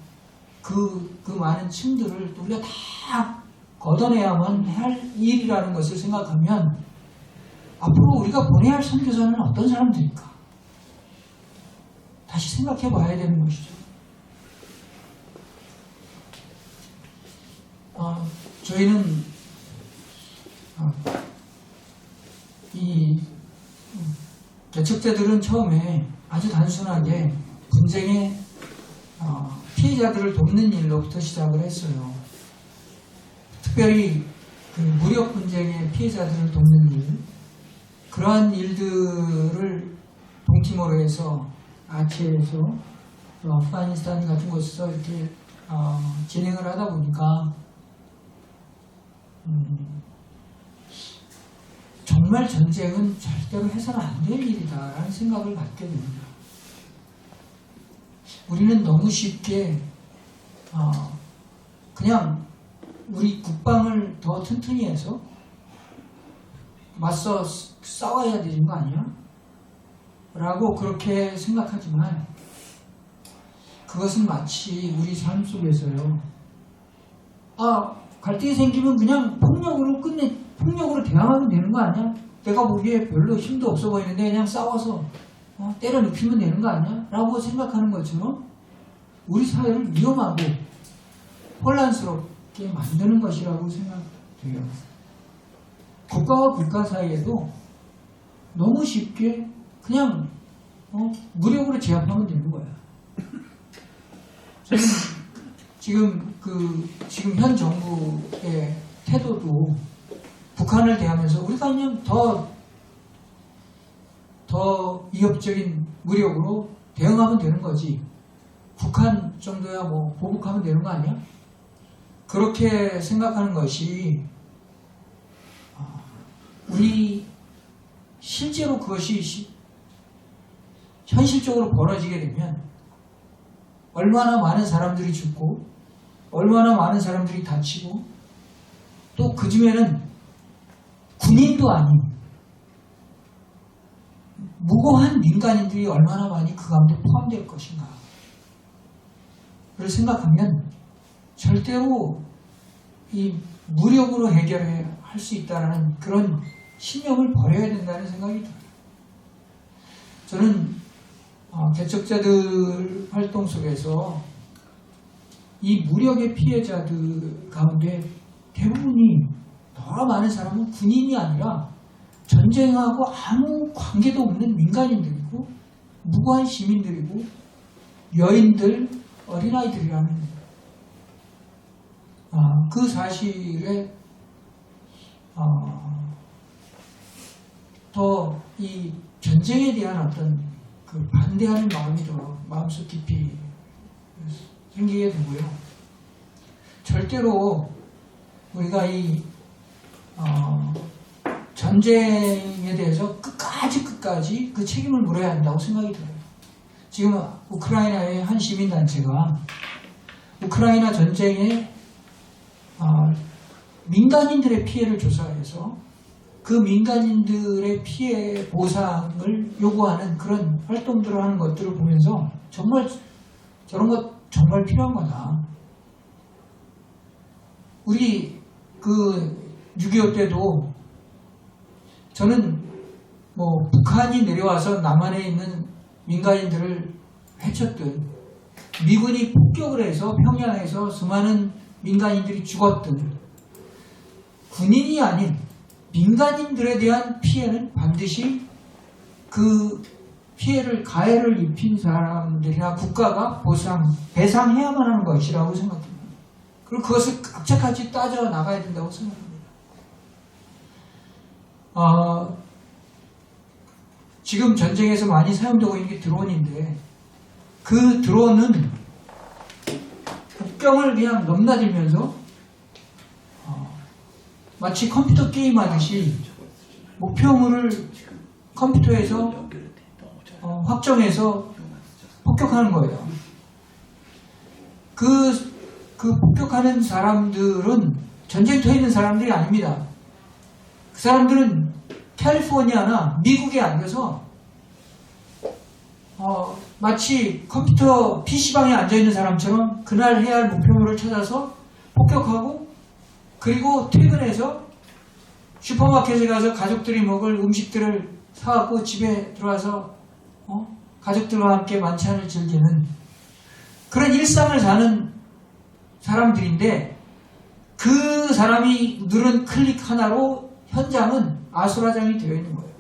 그 많은 층들을 우리가 다 걷어내야만 할 일이라는 것을 생각하면 앞으로 우리가 보내야 할 선교사는 어떤 사람들일까? 다시 생각해 봐야 되는 것이죠. 저희는 이 개척자들은 처음에 아주 단순하게 분쟁의 피해자들을 돕는 일로부터 시작을 했어요. 특별히 그 무력 분쟁의 피해자들을 돕는 일, 그러한 일들을 동티모르에서, 아체에서, 아프가니스탄 같은 곳에서 이렇게 진행을 하다 보니까 정말 전쟁은 절대로 해서는 안 될 일이다라는 생각을 갖게 됩니다. 우리는 너무 쉽게 그냥 우리 국방을 더 튼튼히 해서 맞서 싸워야 되는 거 아니야? 라고 그렇게 생각하지만 그것은 마치 우리 삶 속에서요, 갈등이 생기면 그냥 폭력으로 대항하면 되는 거 아니야? 내가 보기에 별로 힘도 없어 보이는데 그냥 싸워서 때려 눕히면 되는 거 아니야? 라고 생각하는 것처럼 우리 사회를 위험하고 혼란스럽게 만드는 것이라고 생각돼요. 국가와 국가 사이에도 너무 쉽게 그냥 무력으로 제압하면 되는 거야. 저는 지금 현 정부의 태도도 북한을 대하면서 우리가 그냥 더 위협적인 무력으로 대응하면 되는 거지. 북한 정도야 뭐 보복하면 되는 거 아니야? 그렇게 생각하는 것이 우리 실제로 그것이 현실적으로 벌어지게 되면 얼마나 많은 사람들이 죽고 얼마나 많은 사람들이 다치고 또 그 중에는 군인도 아닌 무고한 민간인들이 얼마나 많이 그 가운데 포함될 것인가 를 생각하면 절대로 이 무력으로 해결할 수 있다는 그런 신념을 버려야 된다는 생각이 들어요. 저는 개척자들 활동 속에서 이 무력의 피해자들 가운데 대부분이 더 많은 사람은 군인이 아니라 전쟁하고 아무 관계도 없는 민간인들이고 무고한 시민들이고 여인들, 어린아이들이라는 그 사실에 더 이 전쟁에 대한 어떤 그 반대하는 마음이 더 마음속 깊이 생기게 되고요. 절대로 우리가 이 전쟁에 대해서 끝까지 그 책임을 물어야 한다고 생각이 들어요. 지금 우크라이나의 한 시민단체가 우크라이나 전쟁에 민간인들의 피해를 조사해서 그 민간인들의 피해 보상을 요구하는 그런 활동들을 하는 것들을 보면서 정말 저런 것 정말 필요한 거다. 우리 그 6.25 때도 저는 뭐 북한이 내려와서 남한에 있는 민간인들을 해쳤든 미군이 폭격을 해서 평양에서 수많은 민간인들이 죽었든 군인이 아닌 민간인들에 대한 피해는 반드시 그 피해를 가해를 입힌 사람들이나 국가가 배상해야만 하는 것이라고 생각합니다. 그리고 그것을 각자까지 따져 나가야 된다고 생각합니다. 지금 전쟁에서 많이 사용되고 있는 게 드론인데 그 드론은 국경을 그냥 넘나들면서 마치 컴퓨터 게임 하듯이 목표물을 컴퓨터에서 확정해서 폭격하는 거예요. 그 폭격하는 사람들은 전쟁터에 있는 사람들이 아닙니다. 그 사람들은 캘리포니아나 미국에 앉아서 마치 컴퓨터 PC방에 앉아있는 사람처럼 그날 해야 할 목표물을 찾아서 폭격하고 그리고 퇴근해서 슈퍼마켓에 가서 가족들이 먹을 음식들을 사갖고 집에 들어와서 가족들과 함께 만찬을 즐기는 그런 일상을 사는 사람들인데 그 사람이 누른 클릭 하나로 현장은 아수라장이 되어 있는 거예요.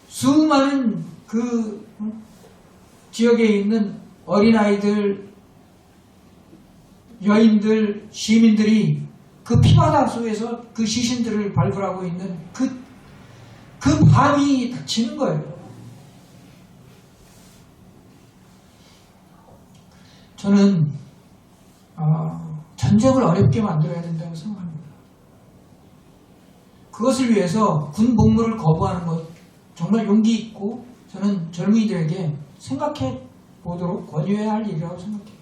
수많은 그 지역에 있는 어린아이들, 여인들, 시민들이 그 피바다 속에서 그 시신들을 발굴하고 있는 그 밤이 닥치는 거예요. 저는 전쟁을 어렵게 만들어야 된다고 생각합니다. 그것을 위해서 군 복무를 거부하는 것 정말 용기 있고 저는 젊은이들에게 생각해 보도록 권유해야 할 일이라고 생각해요.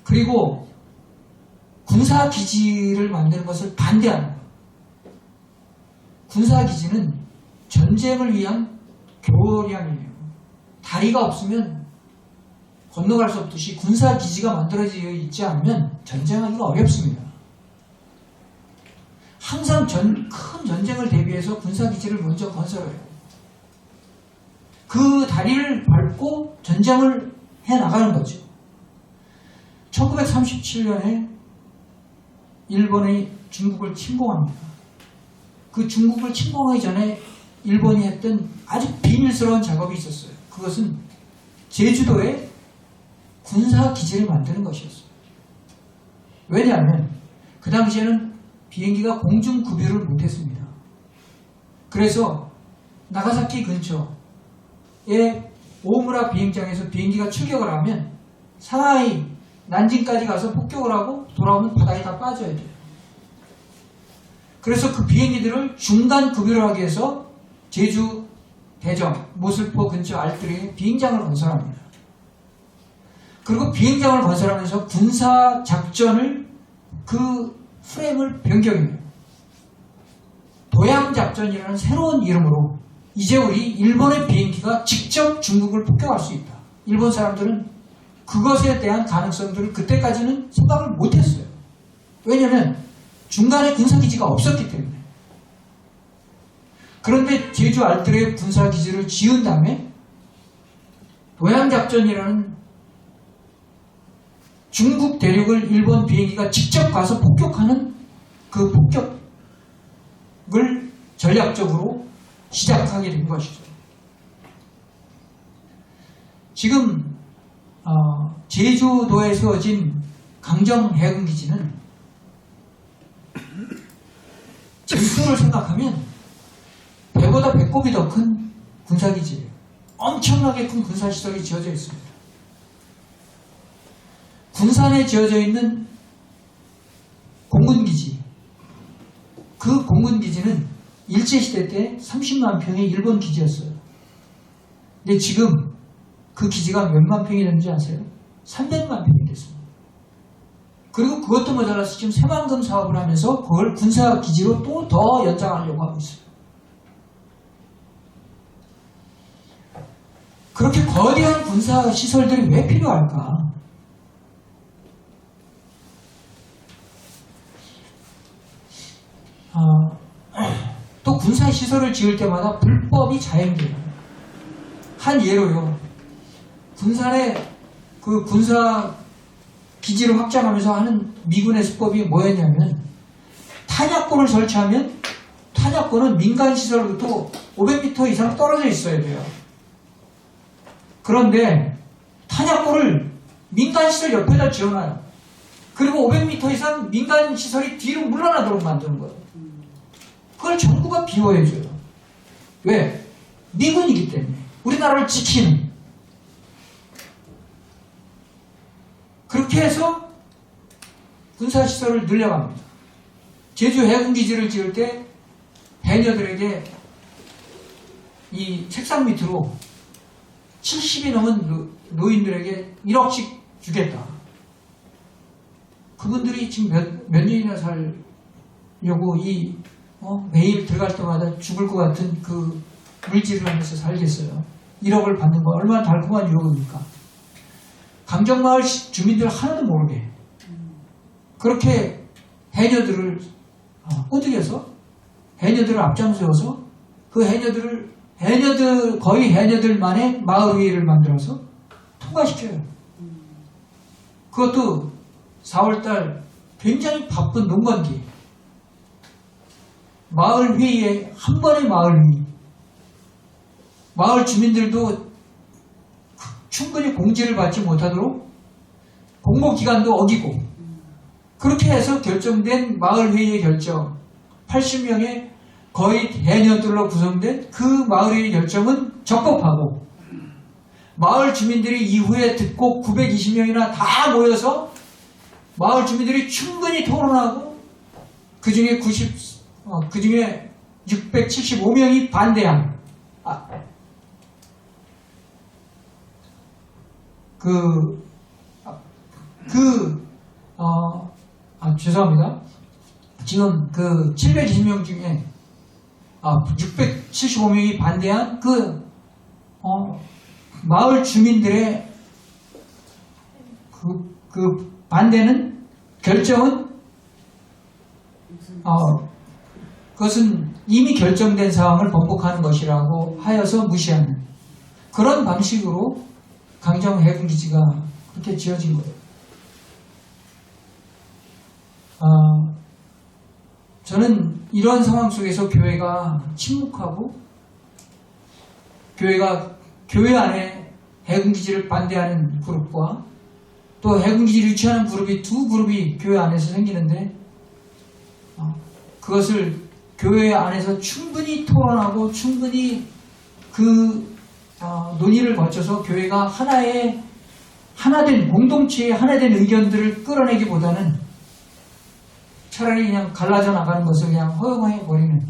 그리고 군사기지를 만드는 것을 반대하는 것. 군사기지는 전쟁을 위한 교량이에요. 다리가 없으면 건너갈 수 없듯이 군사기지가 만들어져 있지 않으면 전쟁하기가 어렵습니다. 항상 큰 전쟁을 대비해서 군사기지를 먼저 건설해요. 그 다리를 밟고 전쟁을 해나가는 거죠. 1937년에 일본이 중국을 침공합니다. 그 중국을 침공하기 전에 일본이 했던 아주 비밀스러운 작업이 있었어요. 그것은 제주도에 군사기지를 만드는 것이었어요. 왜냐하면 그 당시에는 비행기가 공중급유를 못했습니다. 그래서 나가사키 근처에 오무라 비행장에서 비행기가 출격을 하면 상하이, 난징까지 가서 폭격을 하고 돌아오면 바다에 다 빠져야 돼요. 그래서 그 비행기들을 중간 급유를 하기 위해서 제주, 대전, 모슬포 근처 알뜰에 비행장을 건설합니다. 그리고 비행장을 건설하면서 군사작전을 그 프레임을 변경해요. 도양작전이라는 새로운 이름으로 이제 우리 일본의 비행기가 직접 중국을 폭격할 수 있다. 일본 사람들은 그것에 대한 가능성들을 그때까지는 생각을 못했어요. 왜냐하면 중간에 군사기지가 없었기 때문에. 그런데 제주 알뜰에 군사기지를 지은 다음에 도양작전이라는 중국 대륙을 일본 비행기가 직접 가서 폭격하는 그 폭격을 전략적으로 시작하게 된 것이죠. 지금 제주도에 세워진 강정해군기지는 제주도를 생각하면 배보다 배꼽이 더 큰 군사기지예요. 엄청나게 큰 군사시설이 지어져 있습니다. 군산에 지어져 있는 공군기지, 그 공군기지는 일제시대 때 30만 평의 일본 기지였어요. 근데 지금 그 기지가 몇만 평이 되는지 아세요? 300만 평이 됐습니다. 그리고 그것도 모자라서 지금 새만금 사업을 하면서 그걸 군사기지로 또 더 연장하려고 하고 있어요. 그렇게 거대한 군사시설들이 왜 필요할까? 또 군사시설을 지을 때마다 불법이 자행돼요. 한 예로요. 군산에 그 군사기지를 확장하면서 하는 미군의 수법이 뭐였냐면 탄약고를 설치하면 탄약고는 민간시설로부터 500m 이상 떨어져 있어야 돼요. 그런데 탄약고를 민간시설 옆에다 지어놔요. 그리고 500m 이상 민간시설이 뒤로 물러나도록 만드는 거예요. 그걸 정부가 비워해줘요. 왜? 미군이기 때문에. 우리나라를 지키는. 그렇게 해서 군사시설을 늘려갑니다. 제주 해군기지를 지을 때 해녀들에게 이 책상 밑으로 70이 넘은 노인들에게 1억씩 주겠다. 그분들이 지금 몇 년이나 살려고 매일 들어갈 때마다 죽을 것 같은 그 물질을 하면서 살겠어요. 1억을 받는 거 얼마나 달콤한 유혹입니까? 강정마을 주민들 하나도 모르게 그렇게 해녀들을 꼬드겨서 해녀들을 앞장세워서 그 거의 해녀들만의 마을회의를 만들어서 통과시켜요. 그것도 4월달 굉장히 바쁜 농번기 마을회의에 한 번의 마을회의 마을 주민들도 충분히 공지를 받지 못하도록 공모기간도 어기고 그렇게 해서 결정된 마을회의의 결정 80명의 거의 해녀들로 구성된 그 마을회의 결정은 적법하고 마을 주민들이 이후에 듣고 920명이나 다 모여서 마을 주민들이 충분히 토론하고 그 중에 675명이 반대한 죄송합니다. 지금 그 720명 중에 675명이 반대한 마을 주민들의 그 반대는 결정은 그것은 이미 결정된 사항을 번복하는 것이라고 하여서 무시하는 그런 방식으로 강정 해군기지가 그렇게 지어진 거예요. 저는 이런 상황 속에서 교회가 침묵하고 교회 안에 해군기지를 반대하는 그룹과 또 해군기지를 유치하는 그룹이 두 그룹이 교회 안에서 생기는데 그것을 교회 안에서 충분히 토론하고 충분히 그 논의를 거쳐서 교회가 하나된 공동체의 하나된 의견들을 끌어내기보다는 차라리 그냥 갈라져 나가는 것을 그냥 허용해 버리는.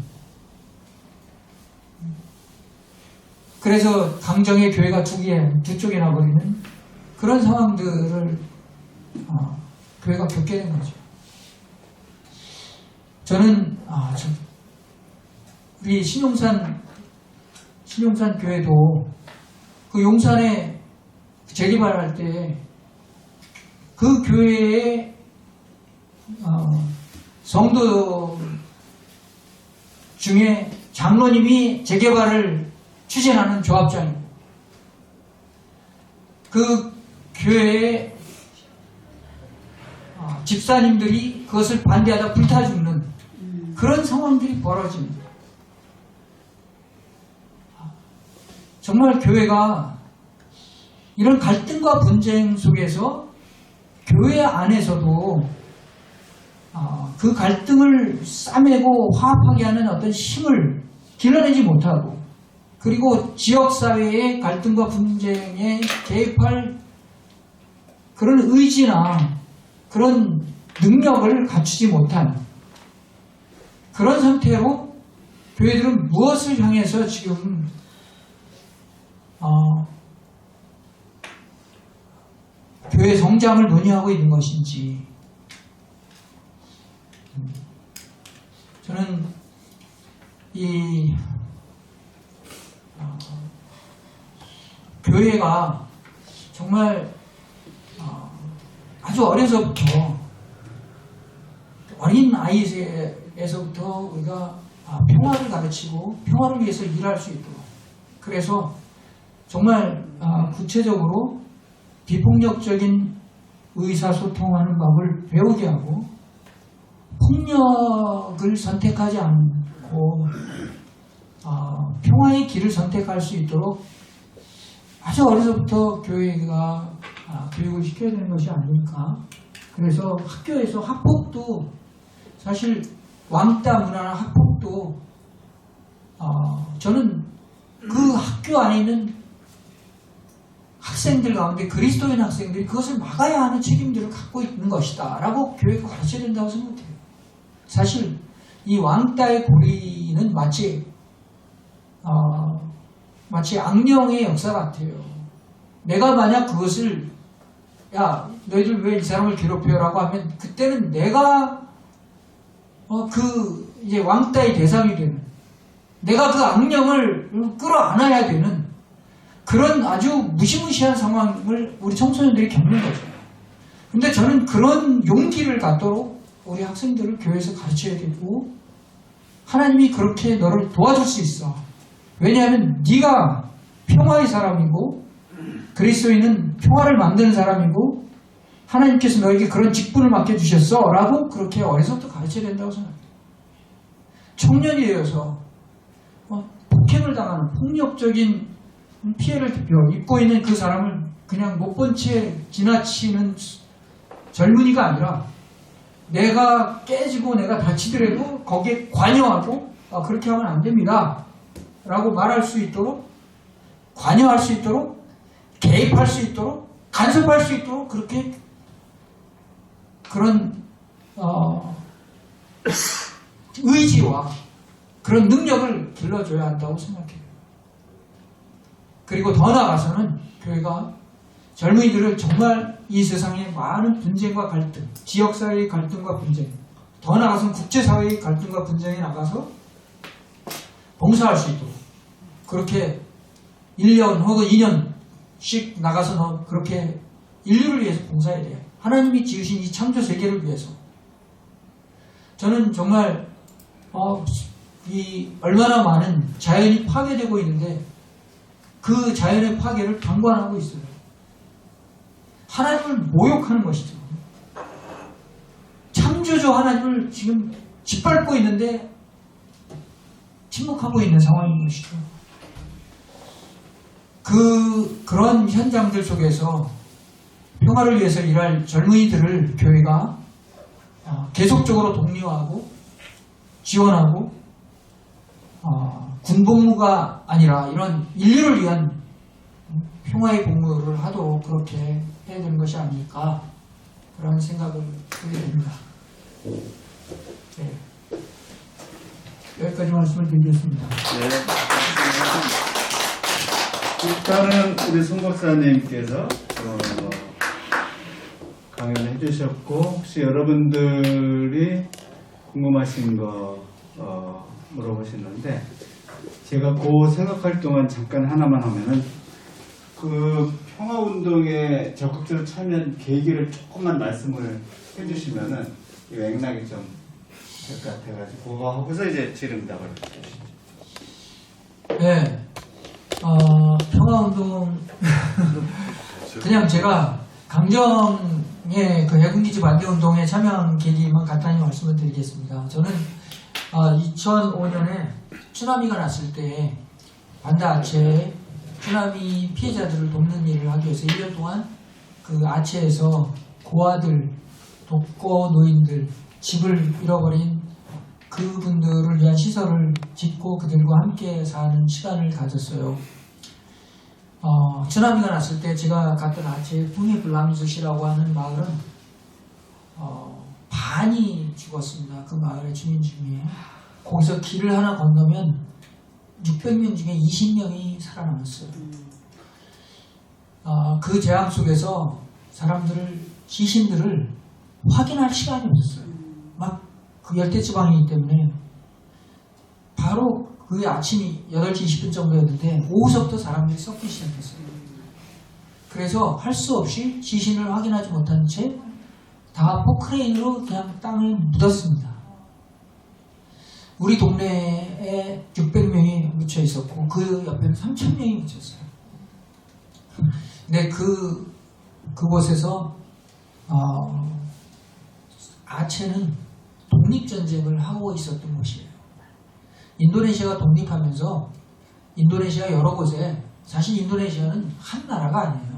그래서 강정의 교회가 두 쪽에 나버리는 그런 상황들을 교회가 겪게 된 거죠. 저는 우리 신용산 교회도 그 용산에 재개발할 때 그 교회의 성도 중에 장로님이 재개발을 추진하는 조합장입니다. 그 교회의 집사님들이 그것을 반대하다 불타 죽는 그런 상황들이 벌어집니다. 정말 교회가 이런 갈등과 분쟁 속에서 교회 안에서도 그 갈등을 싸매고 화합하게 하는 어떤 힘을 길러내지 못하고 그리고 지역사회의 갈등과 분쟁에 개입할 그런 의지나 그런 능력을 갖추지 못한 그런 상태로 교회들은 무엇을 향해서 지금 교회 성장을 논의하고 있는 것인지 저는 이 교회가 정말 아주 어려서부터 어린 아이에서부터 우리가 평화를 가르치고 평화를 위해서 일할 수 있도록 그래서 정말 구체적으로 비폭력적인 의사소통하는 법을 배우게 하고 폭력을 선택하지 않고 평화의 길을 선택할 수 있도록 아주 어려서부터 교회가 교육을 시켜야 되는 것이 아닐까. 그래서 학교에서 학폭도 사실 왕따 문화나 학폭도 저는 그 학교 안에 있는 학생들 가운데 그리스도인 학생들이 그것을 막아야 하는 책임들을 갖고 있는 것이다 라고 교회가 가르쳐야 된다고 생각해요. 사실 이 왕따의 고리는 마치 악령의 역사 같아요. 내가 만약 그것을 야 너희들 왜 이 사람을 괴롭혀라고 하면 그때는 내가 이제 왕따의 대상이 되는 내가 그 악령을 끌어안아야 되는 그런 아주 무시무시한 상황을 우리 청소년들이 겪는 거죠. 근데 저는 그런 용기를 갖도록 우리 학생들을 교회에서 가르쳐야 되고 하나님이 그렇게 너를 도와줄 수 있어. 왜냐하면 네가 평화의 사람이고 그리스도인은 평화를 만드는 사람이고 하나님께서 너에게 그런 직분을 맡겨주셨어 라고 그렇게 어려서부터 가르쳐야 된다고 생각해요. 청년이 되어서 폭행을 당하는 폭력적인 피해를 입고 있는 그 사람을 그냥 못 본 채 지나치는 젊은이가 아니라 내가 깨지고 내가 다치더라도 거기에 관여하고 그렇게 하면 안 됩니다 라고 말할 수 있도록 관여할 수 있도록 개입할 수 있도록 간섭할 수 있도록 그렇게 그런 의지와 그런 능력을 길러줘야 한다고 생각해요. 그리고 더 나아가서는 교회가 젊은이들을 정말 이 세상의 많은 분쟁과 갈등, 지역사회의 갈등과 분쟁, 더 나아가서는 국제사회의 갈등과 분쟁에 나가서 봉사할 수 있도록 그렇게 1년 혹은 2년씩 나가서 그렇게 인류를 위해서 봉사해야 돼요. 하나님이 지으신 이 창조 세계를 위해서. 저는 정말 이 얼마나 많은 자연이 파괴되고 있는데 그 자연의 파괴를 방관하고 있어요. 하나님을 모욕하는 것이죠. 창조주 하나님을 지금 짓밟고 있는데 침묵하고 있는 상황인 것이죠. 그런 현장들 속에서 평화를 위해서 일할 젊은이들을 교회가 계속적으로 독려하고 지원하고 군복무가 아니라 이런 인류를 위한 평화의 복무를 하도록 그렇게 해야 되는 것이 아닐까 그런 생각을 하게 됩니다. 네. 여기까지 말씀을 드리겠습니다. 네. 일단은 우리 송 박사님께서 강연을 해주셨고 혹시 여러분들이 궁금하신 거 물어보시는데 제가 그 생각할 동안 잠깐 하나만 하면은 그 평화운동에 적극적으로 참여한 계기를 조금만 말씀을 해주시면은 이 맥락이 좀 될 것 같아가지고 그거 하고서 이제 질의응답을 해주시죠. 네. 평화운동 그냥 제가 강정의 그 해군기지 반대운동에 참여한 계기만 간단히 말씀을 드리겠습니다. 저는 2005년에 쓰나미가 났을 때 반다 아체 쓰나미 피해자들을 돕는 일을 하기 위해서 1년 동안 그 아체에서 고아들, 독거 노인들, 집을 잃어버린 그분들을 위한 시설을 짓고 그들과 함께 사는 시간을 가졌어요. 쓰나미가 났을 때 제가 갔던 아체 풍해블람즈시라고 하는 마을은 반이 죽었습니다. 그 마을의 주민 중에. 거기서 길을 하나 건너면 600명 중에 20명이 살아남았어요. 그 재앙 속에서 시신들을 확인할 시간이 없었어요. 막 그 열대지방이기 때문에 바로 그 아침이 8시 20분 정도였는데 오후서부터 사람들이 썩기 시작했어요. 그래서 할 수 없이 시신을 확인하지 못한 채 다 포크레인으로 그냥 땅에 묻었습니다. 우리 동네에 600명이 묻혀 있었고 그 옆에는 3,000명이 묻혔어요. 근데 그곳에서 아체는 독립전쟁을 하고 있었던 곳이에요. 인도네시아가 독립하면서 인도네시아 여러 곳에 사실 인도네시아는 한 나라가 아니에요.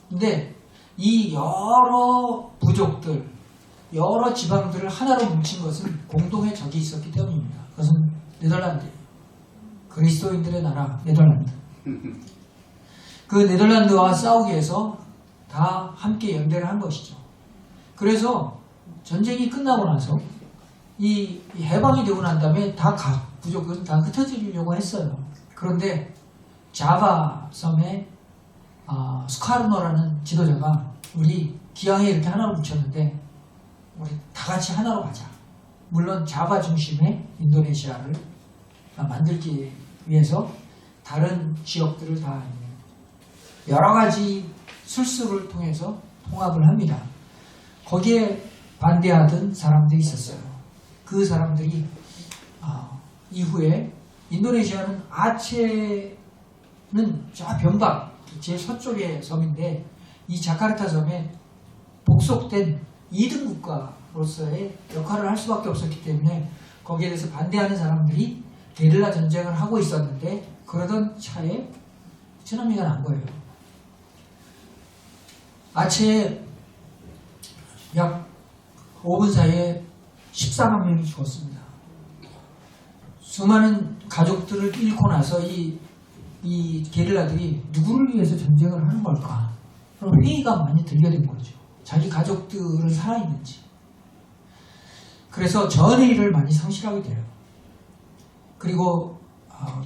근데 이 여러 부족들, 여러 지방들을 하나로 뭉친 것은 공동의 적이 있었기 때문입니다. 그것은 네덜란드예요. 그리스도인들의 나라 네덜란드. 그 네덜란드와 싸우기 위해서 다 함께 연대를 한 것이죠. 그래서 전쟁이 끝나고 나서 이 해방이 되고 난 다음에 부족은 다 흩어지려고 했어요. 그런데 자바 섬에 스카르노라는 지도자가 우리 기왕에 이렇게 하나로 뭉쳤는데 우리 다 같이 하나로 가자. 물론 자바 중심의 인도네시아를 만들기 위해서 다른 지역들을 다 여러 가지 술수를 통해서 통합을 합니다. 거기에 반대하던 사람들이 있었어요. 그 사람들이 이후에 인도네시아는 아체는 저 변방 제일 서쪽의 섬인데 이 자카르타 섬에 복속된 2등 국가로서의 역할을 할 수밖에 없었기 때문에 거기에 대해서 반대하는 사람들이 게릴라 전쟁을 하고 있었는데 그러던 차에 쓰나미가 난 거예요. 아체에 약 5분 사이에 14만 명이 죽었습니다. 수많은 가족들을 잃고 나서 이 게릴라들이 누구를 위해서 전쟁을 하는 걸까? 그런 회의가 많이 들려된 거죠. 자기 가족들은 살아있는지. 그래서 전의를 많이 상실하게 돼요. 그리고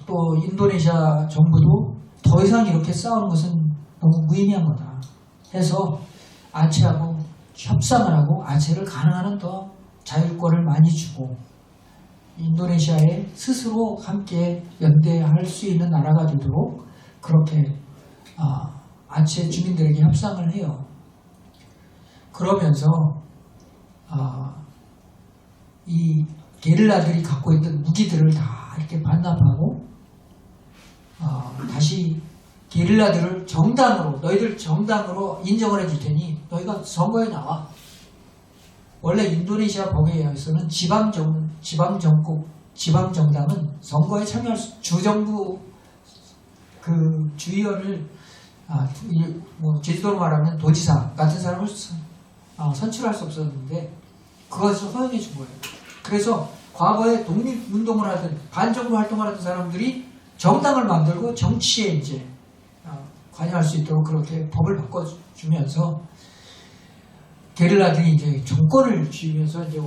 또 인도네시아 정부도 더 이상 이렇게 싸우는 것은 너무 무의미한 거다 해서 아체하고 협상을 하고 아체를 가능한 한 더 자율권을 많이 주고 인도네시아에 스스로 함께 연대할 수 있는 나라가 되도록 그렇게 아체 주민들에게 협상을 해요. 그러면서 이 게릴라들이 갖고 있던 무기들을 다 이렇게 반납하고 다시 게릴라들을 정당으로 너희들 정당으로 인정을 해줄 테니 너희가 선거에 나와. 원래 인도네시아 법에 의해서는 지방정당은 선거에 참여할 수, 주정부 그 주의원을 제주도로 말하면 도지사 같은 사람을 선출할 수 없었는데 그것을 허용해 준 거예요. 그래서 과거에 독립운동을 하던 반정부 활동을 하던 사람들이 정당을 만들고 정치에 이제 관여할 수 있도록 그렇게 법을 바꿔주면서 게릴라들이 이제 정권을 쥐면서 이제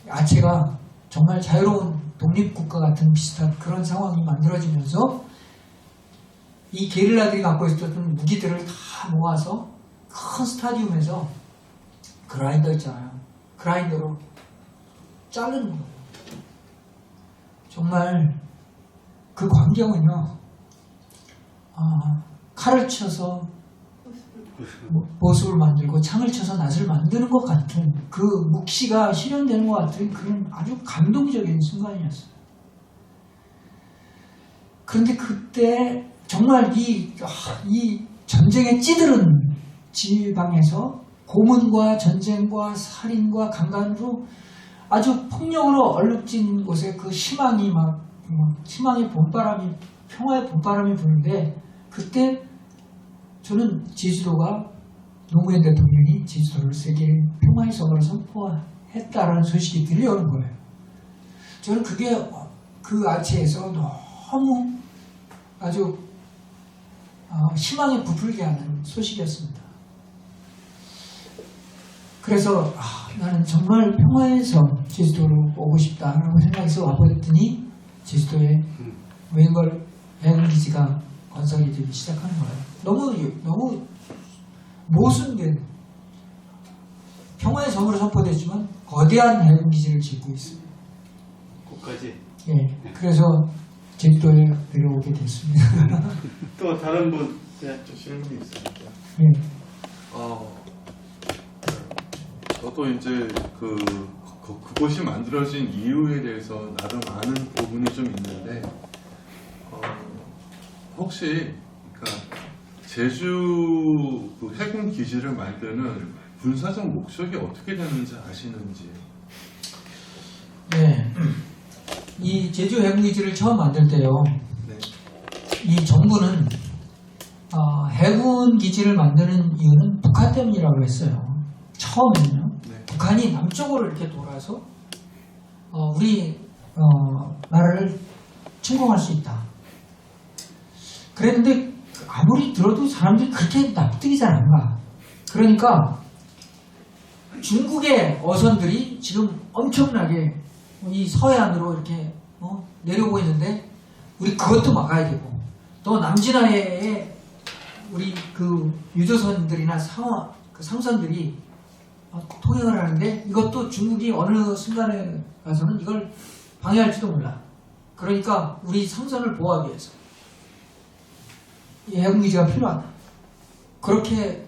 아체가 정말 자유로운 독립국가 같은 비슷한 그런 상황이 만들어지면서 이 게릴라들이 갖고 있었던 무기들을 다 모아서 큰 스타디움에서 그라인더 있잖아요. 그라인더로 자르는 거예요. 정말 그 광경은요. 칼을 쳐서 보습을 만들고 창을 쳐서 낫을 만드는 것 같은 그 묵시가 실현되는 것 같은 그런 아주 감동적인 순간이었어요. 그런데 그때 정말 이 전쟁에 찌들은 지방에서 고문과 전쟁과 살인과 강간으로 아주 폭력으로 얼룩진 곳에 그 희망의 봄바람이, 평화의 봄바람이 부는데 그때 저는 제주도가 노무현 대통령이 제주도를 세계 평화의 섬으로 선포했다라는 소식이 들려오는 거예요. 저는 그게 그 아체에서 너무 아주 희망에 부풀게 하는 소식이었습니다. 그래서 나는 정말 평화의 섬 제주도로 오고 싶다라고 생각해서 와봤더니 제주도에 웬걸 해군기지가 건설이 되기 시작하는 거예요. 너무 모순된 평화의 섬으로 선포되지만 거대한 해군기지를 짓고 있어요. 끝까지. 예, 그래서 제주도에 내려오게 됐습니다. 또 다른 분. 좀 질문이 있습니다. 예. 저도 이제 그곳이 만들어진 이유에 대해서 나름 아는 부분이 좀 있는데 혹시 그러니까 제주 그 해군 기지를 만드는 군사적 목적이 어떻게 되는지 아시는지? 네. 이 제주 해군기지를 처음 만들 때요. 네. 이 정부는 해군기지를 만드는 이유는 북한 때문이라고 했어요. 처음에는요. 네. 북한이 남쪽으로 이렇게 돌아서 우리 나라를 침공할 수 있다. 그랬는데 아무리 들어도 사람들이 그렇게 납득이 잘 안 가. 그러니까 중국의 어선들이 지금 엄청나게 이 서해안으로 이렇게 내려오고 있는데 우리 그것도 막아야 되고 또 남진해에 우리 그 유조선들이나 상선들이 통행을 하는데 이것도 중국이 어느 순간에 가서는 이걸 방해할지도 몰라. 그러니까 우리 상선을 보호하기 위해서 이 해군기지가 필요하다. 그렇게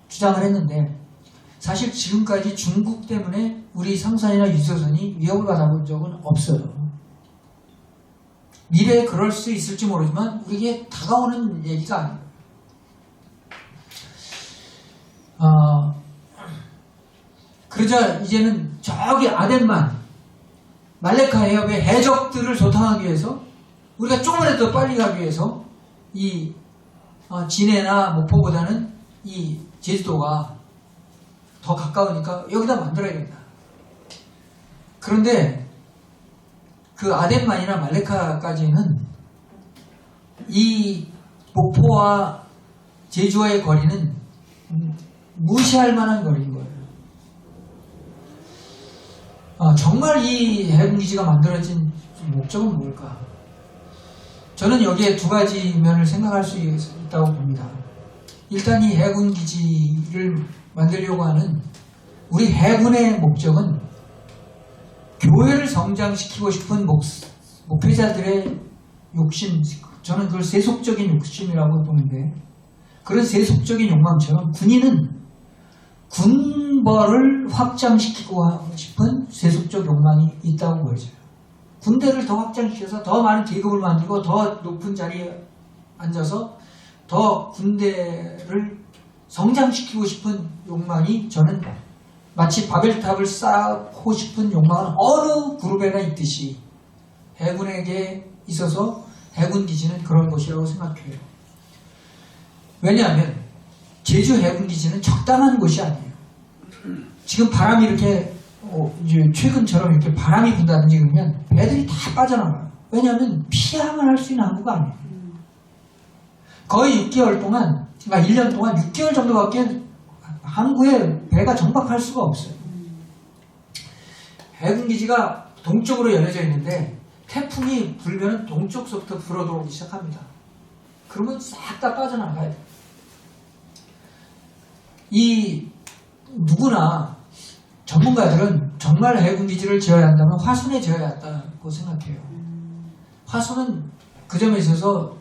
주장을 했는데 사실 지금까지 중국 때문에 우리 상선이나 유조선이 위협을 받아본 적은 없어요. 미래에 그럴 수 있을지 모르지만 우리에게 다가오는 얘기가 아니에요. 그러자 이제는 저기 아덴만 말레카 해협의 해적들을 조탕하기 위해서 우리가 조금이라도 더 빨리 가기 위해서 이 진해나 목포보다는 이 제주도가 더 가까우니까 여기다 만들어야겠다. 그런데 그 아덴만이나 말레카까지는 이 목포와 제주와의 거리는 무시할 만한 거리인 거예요. 정말 이 해군기지가 만들어진 목적은 뭘까? 저는 여기에 두 가지 면을 생각할 수 있다고 봅니다. 일단 이 해군기지를 만들려고 하는 우리 해군의 목적은 교회를 성장시키고 싶은 목회자들의 욕심, 저는 그걸 세속적인 욕심이라고 보는데 그런 세속적인 욕망처럼 군인은 군 안보를 확장시키고 싶은 세속적 욕망이 있다고 보여져요. 군대를 더 확장시켜서 더 많은 계급을 만들고 더 높은 자리에 앉아서 더 군대를 성장시키고 싶은 욕망이 저는 마치 바벨탑을 쌓고 싶은 욕망은 어느 그룹에나 있듯이 해군에게 있어서 해군 기지는 그런 곳이라고 생각해요. 왜냐하면 제주 해군 기지는 적당한 곳이 아니에요. 지금 바람이 이렇게 이제 최근처럼 이렇게 바람이 분다든지 그러면 배들이 다 빠져나가요. 왜냐하면 피항을 할 수 있는 항구가 아니에요. 거의 6개월 동안, 그러니까 1년 동안 6개월 정도밖에 항구에 배가 정박할 수가 없어요. 해군기지가 동쪽으로 열려져 있는데 태풍이 불면 동쪽서부터 불어들어오기 시작합니다. 그러면 싹 다 빠져나가야 돼요. 누구나 전문가들은 정말 해군기지를 지어야 한다면 화순에 지어야 한다고 생각해요. 화순은 그 점에 있어서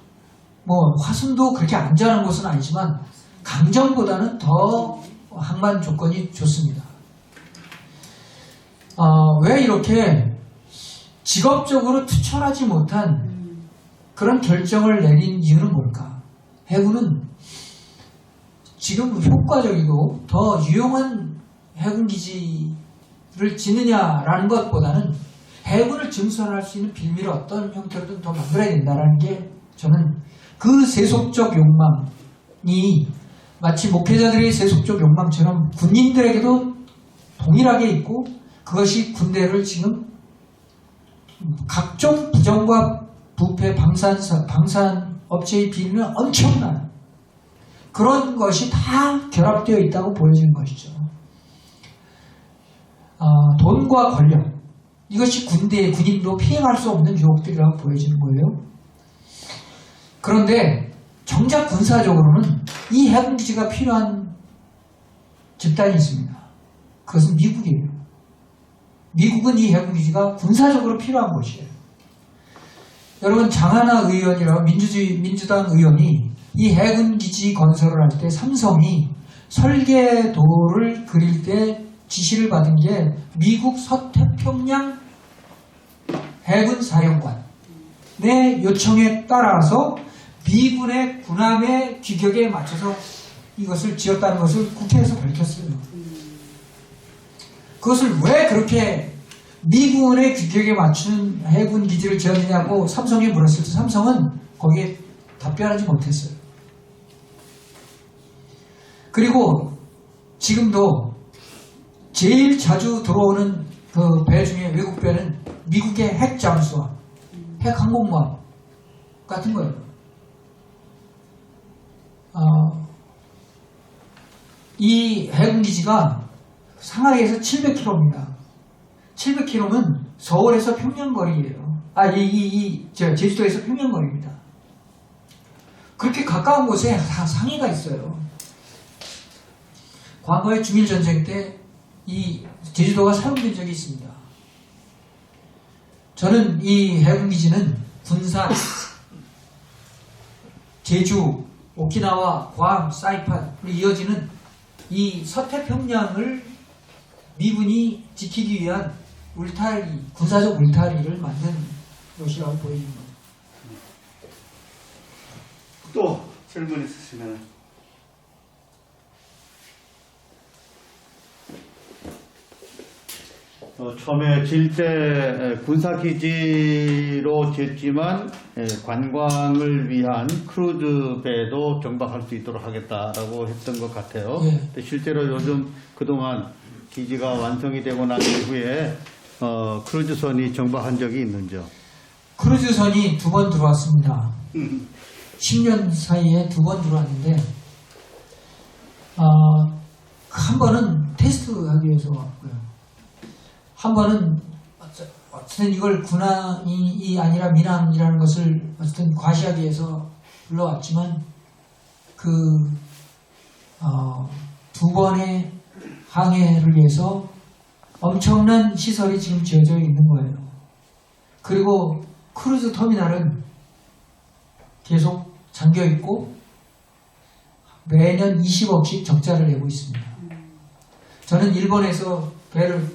화순도 그렇게 안전한 곳은 아니지만 강정보다는 더 항만 조건이 좋습니다. 왜 이렇게 직업적으로 투철하지 못한 그런 결정을 내린 이유는 뭘까? 해군은 지금 효과적이고 더 유용한 해군기지를 짓느냐라는 것보다는 해군을 증설할 수 있는 빌미를 어떤 형태로든 더 만들어야 된다는 게 저는 그 세속적 욕망이 마치 목회자들의 세속적 욕망처럼 군인들에게도 동일하게 있고 그것이 군대를 지금 각종 부정과 부패 방산업체의 비리는 엄청난 그런 것이 다 결합되어 있다고 보여지는 것이죠. 돈과 권력 이것이 군인도 피해갈 수 없는 유혹들이라고 보여지는 거예요. 그런데 정작 군사적으로는 이 해군기지가 필요한 집단이 있습니다. 그것은 미국이에요. 미국은 이 해군기지가 군사적으로 필요한 곳이에요. 여러분 장하나 의원이라고 민주당 의원이 이 해군기지 건설을 할 때 삼성이 설계도를 그릴 때 지시를 받은 게 미국 서태평양 해군사령관의 요청에 따라서 미군의 군함의 규격에 맞춰서 이것을 지었다는 것을 국회에서 밝혔어요. 그것을 왜 그렇게 미군의 규격에 맞춘 해군 기지를 지었느냐고 삼성에 물었을 때 삼성은 거기에 답변하지 못했어요. 그리고 지금도 제일 자주 들어오는 그 배 중에 외국 배는 미국의 핵 잠수함, 핵 항공모함 같은 거예요. 이 해군기지가 상하이에서 700km입니다. 700km면 서울에서 평양거리예요. 제주도에서 평양거리입니다. 그렇게 가까운 곳에 다 상해가 있어요. 과거에 중일전쟁 때 이 제주도가 사용된 적이 있습니다. 저는 이 해군기지는 군산, 제주, 오키나와, 괌, 사이판으로 이어지는 이 서태평양을 미군이 지키기 위한 군사적 울타리를 만든 것이라고 보여집니다. 또 질문 있으시면 처음에 질 때 군사기지로 지었지만 관광을 위한 크루즈 배도 정박할 수 있도록 하겠다라고 했던 것 같아요. 예. 근데 실제로 요즘 그동안 기지가 완성이 되고 난 이후에 크루즈선이 정박한 적이 있는지요? 크루즈선이 2번 들어왔습니다. 10년 사이에 2번 들어왔는데 한 번은 테스트하기 위해서 왔고요. 한 번은 어쨌든 이걸 군항이 아니라 민항이라는 것을 어쨌든 과시하기 위해서 불러왔지만 그 2번의 항해를 위해서 엄청난 시설이 지금 지어져 있는 거예요. 그리고 크루즈 터미널은 계속 잠겨 있고 매년 20억씩 적자를 내고 있습니다. 저는 일본에서 배를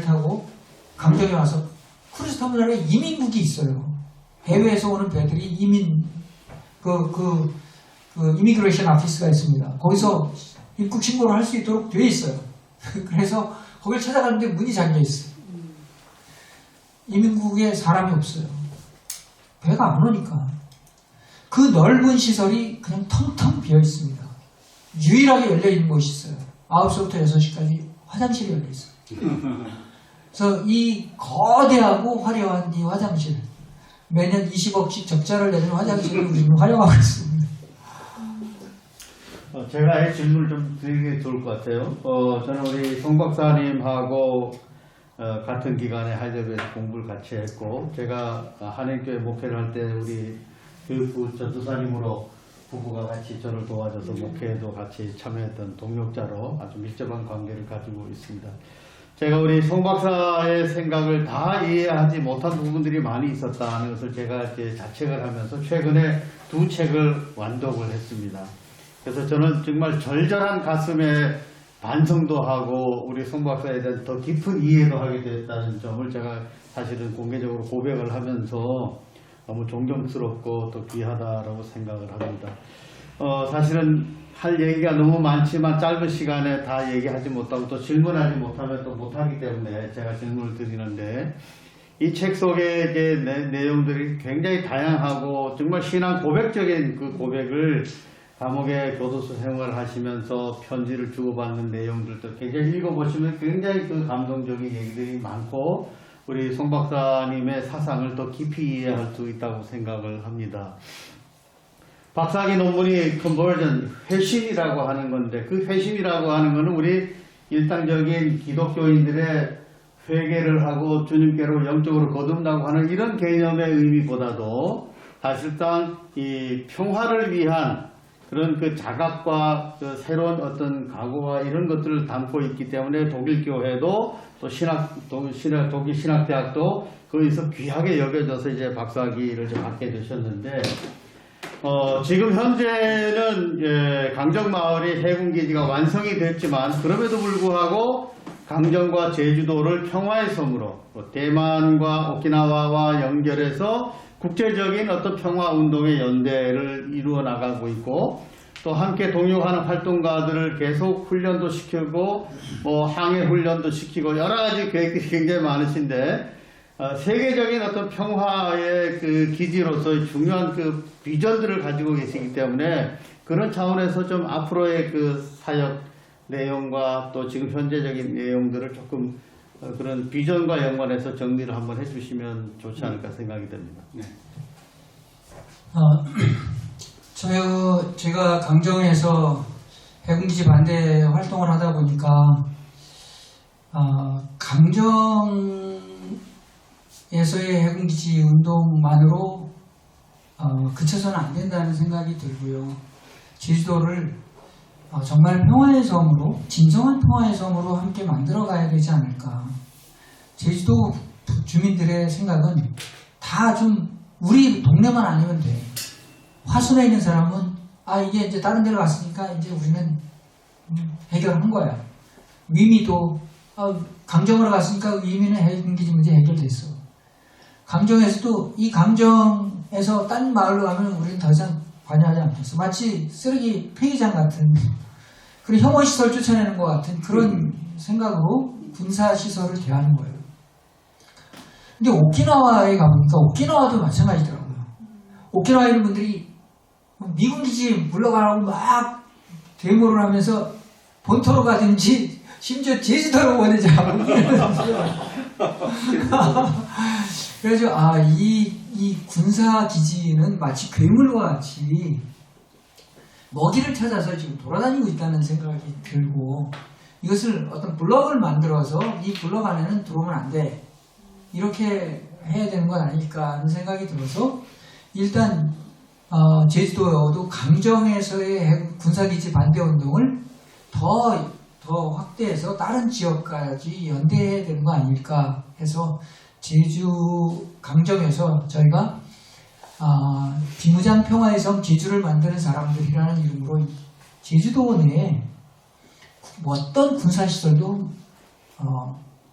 타고 강정에 와서 크루즈 터미널에 이민국이 있어요. 해외에서 오는 배들이 이미그레이션 오피스가 있습니다. 거기서 입국 신고를 할 수 있도록 되어 있어요. 그래서 거길 찾아가는데 문이 잠겨 있어요. 이민국에 사람이 없어요. 배가 안 오니까. 그 넓은 시설이 그냥 텅텅 비어 있습니다. 유일하게 열려 있는 곳이 있어요. 9시부터 6시까지 화장실이 열려 있어요. 그래서 이 거대하고 화려한 이 화장실, 매년 20억씩 적자를 내는 화장실을 우리는 활용하고 있습니다. 제가 이 질문을 좀 드리는 게 좋을 것 같아요. 저는 우리 송 박사님하고 같은 기간에 하이델베르에서 공부를 같이 했고, 제가 한인교회 목회를 할 때 우리 교육부 전도사님으로 부부가 같이 저를 도와줘서 목회에도 같이 참여했던 동역자로 아주 밀접한 관계를 가지고 있습니다. 제가 우리 송 박사의 생각을 다 이해하지 못한 부분들이 많이 있었다는 것을 제가 이렇게 자책을 하면서 최근에 2책을 완독을 했습니다. 그래서 저는 정말 절절한 가슴에 반성도 하고 우리 송 박사에 대한 더 깊은 이해도 하게 됐다는 점을 제가 사실은 공개적으로 고백을 하면서 너무 존경스럽고 또 귀하다라고 생각을 합니다. 사실은 할 얘기가 너무 많지만 짧은 시간에 다 얘기하지 못하고 또 질문하지 못하면 또 못하기 때문에 제가 질문을 드리는데, 이 책 속의 이제 내용들이 굉장히 다양하고 정말 신앙 고백적인 그 고백을 감옥에 교도소 생활을 하시면서 편지를 주고받는 내용들도 굉장히 읽어보시면 굉장히 그 감동적인 얘기들이 많고 우리 송 박사님의 사상을 더 깊이 이해할 수 있다고 생각을 합니다. 박사학위 논문이 컨버전, 회심이라고 하는 건데, 그 회심이라고 하는 것은 우리 일상적인 기독교인들의 회개를 하고 주님께로 영적으로 거듭나고 하는 이런 개념의 의미보다도 사실상 이 평화를 위한 그런 그 자각과 그 새로운 어떤 각오와 이런 것들을 담고 있기 때문에 독일 교회도 또 독일 신학대학도 거기서 귀하게 여겨져서 이제 박사학위를 좀 받게 되셨는데, 지금 현재는 강정마을이 해군기지가 완성이 됐지만 그럼에도 불구하고 강정과 제주도를 평화의 섬으로 대만과 오키나와와 연결해서 국제적인 어떤 평화운동의 연대를 이루어 나가고 있고, 또 함께 동역하는 활동가들을 계속 훈련도 시키고 항해 훈련도 시키고 여러 가지 계획들이 굉장히 많으신데, 세계적인 어떤 평화의 그 기지로서의 중요한 그 비전들을 가지고 계시기 때문에 그런 차원에서 좀 앞으로의 그 사역 내용과 또 지금 현재적인 내용들을 조금 그런 비전과 연관해서 정리를 한번 해주시면 좋지 않을까 생각이 듭니다. 네. 제가 강정에서 해군기지 반대 활동을 하다 보니까 강정에서의 해군기지 운동만으로 그쳐서는 안 된다는 생각이 들고요. 제주도를 정말 평화의 섬으로, 진정한 평화의 섬으로 함께 만들어가야 되지 않을까. 제주도 주민들의 생각은 다 좀 우리 동네만 아니면 돼. 화순에 있는 사람은 이게 이제 다른 데로 갔으니까 이제 우리는 해결한 거야. 위미도 강정으로 갔으니까 위미는 해군기지 문제 해결됐어. 강정에서도 이 강정에서 딴 마을로 가면 우리는 더 이상 관여하지 않겠어. 마치 쓰레기 폐기장 같은 그런 혐오시설 쫓아내는 것 같은 그런 생각으로 군사시설을 대하는 거예요. 근데 오키나와에 가보니까 오키나와도 마찬가지더라고요. 오키나와 있는 분들이 미군 기지 물러가라고 막 데모를 하면서 본토로 가든지 심지어 제주도로 보내자고 그래서 이 군사 기지는 마치 괴물과 같이 먹이를 찾아서 지금 돌아다니고 있다는 생각이 들고, 이것을 어떤 블럭을 만들어서 이 블럭 안에는 들어오면 안 돼, 이렇게 해야 되는 건 아닐까 하는 생각이 들어서 일단 제주도도 강정에서의 군사기지 반대 운동을 더 확대해서 다른 지역까지 연대해야 되는 거 아닐까 해서 제주 강정에서 저희가 비무장 평화의 섬 제주를 만드는 사람들이라는 이름으로 제주도 내에 뭐 어떤 군사시설도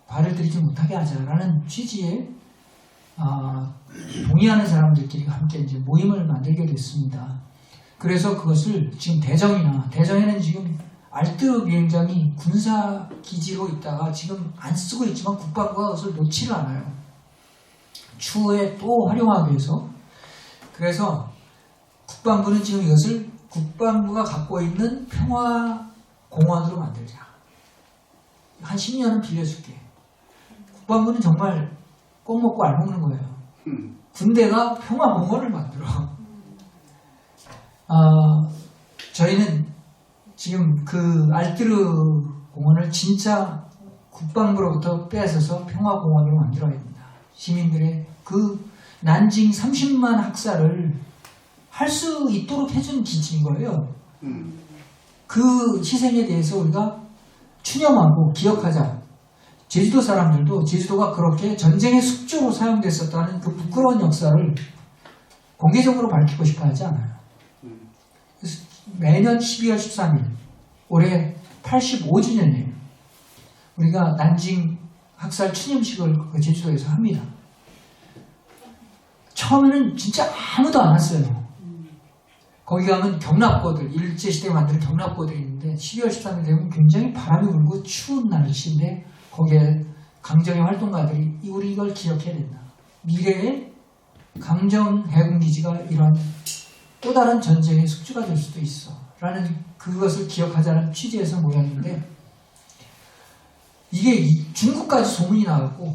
발을 들이지 못하게 하자라는 취지에 동의하는 사람들끼리 함께 이제 모임을 만들게 됐습니다. 그래서 그것을 지금 대정에는 지금 알뜨 비행장이 군사 기지로 있다가 지금 안 쓰고 있지만 국방부가 그것을 놓지를 않아요. 추후에 또 활용하기 위해서. 그래서 국방부는 지금 이것을 국방부가 갖고 있는 평화공원으로 만들자. 한 10년은 빌려줄게. 국방부는 정말 꼭 먹고 알 먹는 거예요. 군대가 평화공원을 만들어. 저희는 지금 그 알뜨르 공원을 진짜 국방부로부터 빼앗아서 평화공원으로 만들어야 됩니다. 시민들의 그 난징 30만 학살을 할 수 있도록 해준 기지인 거예요. 그 희생에 대해서 우리가 추념하고 기억하자. 제주도 사람들도 제주도가 그렇게 전쟁의 숙주로 사용됐었다는 그 부끄러운 역사를 공개적으로 밝히고 싶어 하지 않아요. 그래서 매년 12월 13일, 올해 85주년이에요. 우리가 난징 학살 추념식을 제주도에서 합니다. 처음에는 진짜 아무도 안 왔어요. 거기 가면 경납고들, 일제시대에 만든 경납고들이 있는데 12월 13일 되면 굉장히 바람이 불고 추운 날씨인데 거기에 강정의 활동가들이 우리 이걸 기억해야 된다. 미래의 강정 해군기지가 이런 또 다른 전쟁의 숙주가 될 수도 있어. 라는 그것을 기억하자는 취지에서 모였는데 이게 중국까지 소문이 나갔고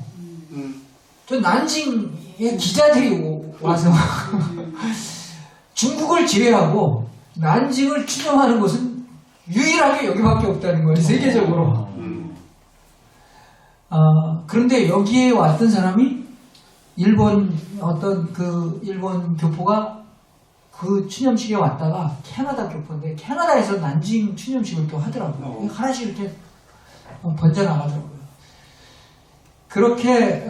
저 난징에 기자들이 와서 중국을 제외하고 난징을 추념하는 곳은 유일하게 여기밖에 없다는 거예요. 세계적으로. 그런데 여기에 왔던 사람이 일본 교포가 그 추념식에 왔다가 캐나다 교포인데 캐나다에서 난징 추념식을 또 하더라고요. 하나씩 이렇게 번져나가더라고요. 그렇게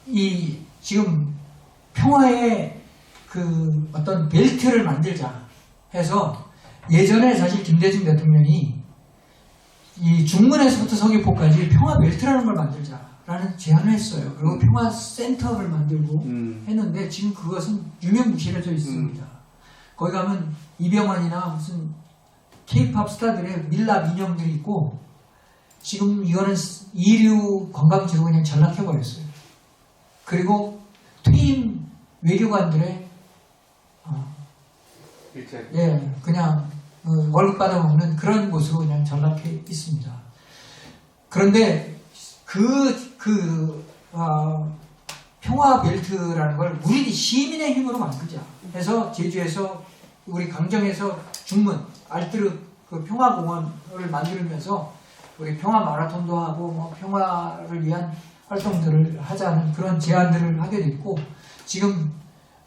이 지금 평화의 그 어떤 벨트를 만들자 해서 예전에 사실 김대중 대통령이 이 중문에서부터 서귀포까지 평화 벨트라는 걸 만들자라는 제안을 했어요. 그리고 평화 센터를 만들고 했는데 지금 그것은 유명무실해져 있습니다. 거기 가면 이병헌이나 무슨 K-팝 스타들의 밀랍 인형들이 있고 지금 이거는 이류 관광지로 그냥 전락해버렸어요. 그리고 퇴임 외교관들의 그냥 월급 받아먹는 그런 곳으로 그냥 전락해 있습니다. 그런데 평화 벨트라는 걸 우리 시민의 힘으로 만들자 해서 제주에서 우리 강정에서 중문 알뜨르 그 평화공원을 만들면서 우리 평화 마라톤도 하고 뭐 평화를 위한 활동들을 하자는 그런 제안들을 하게 됐고 지금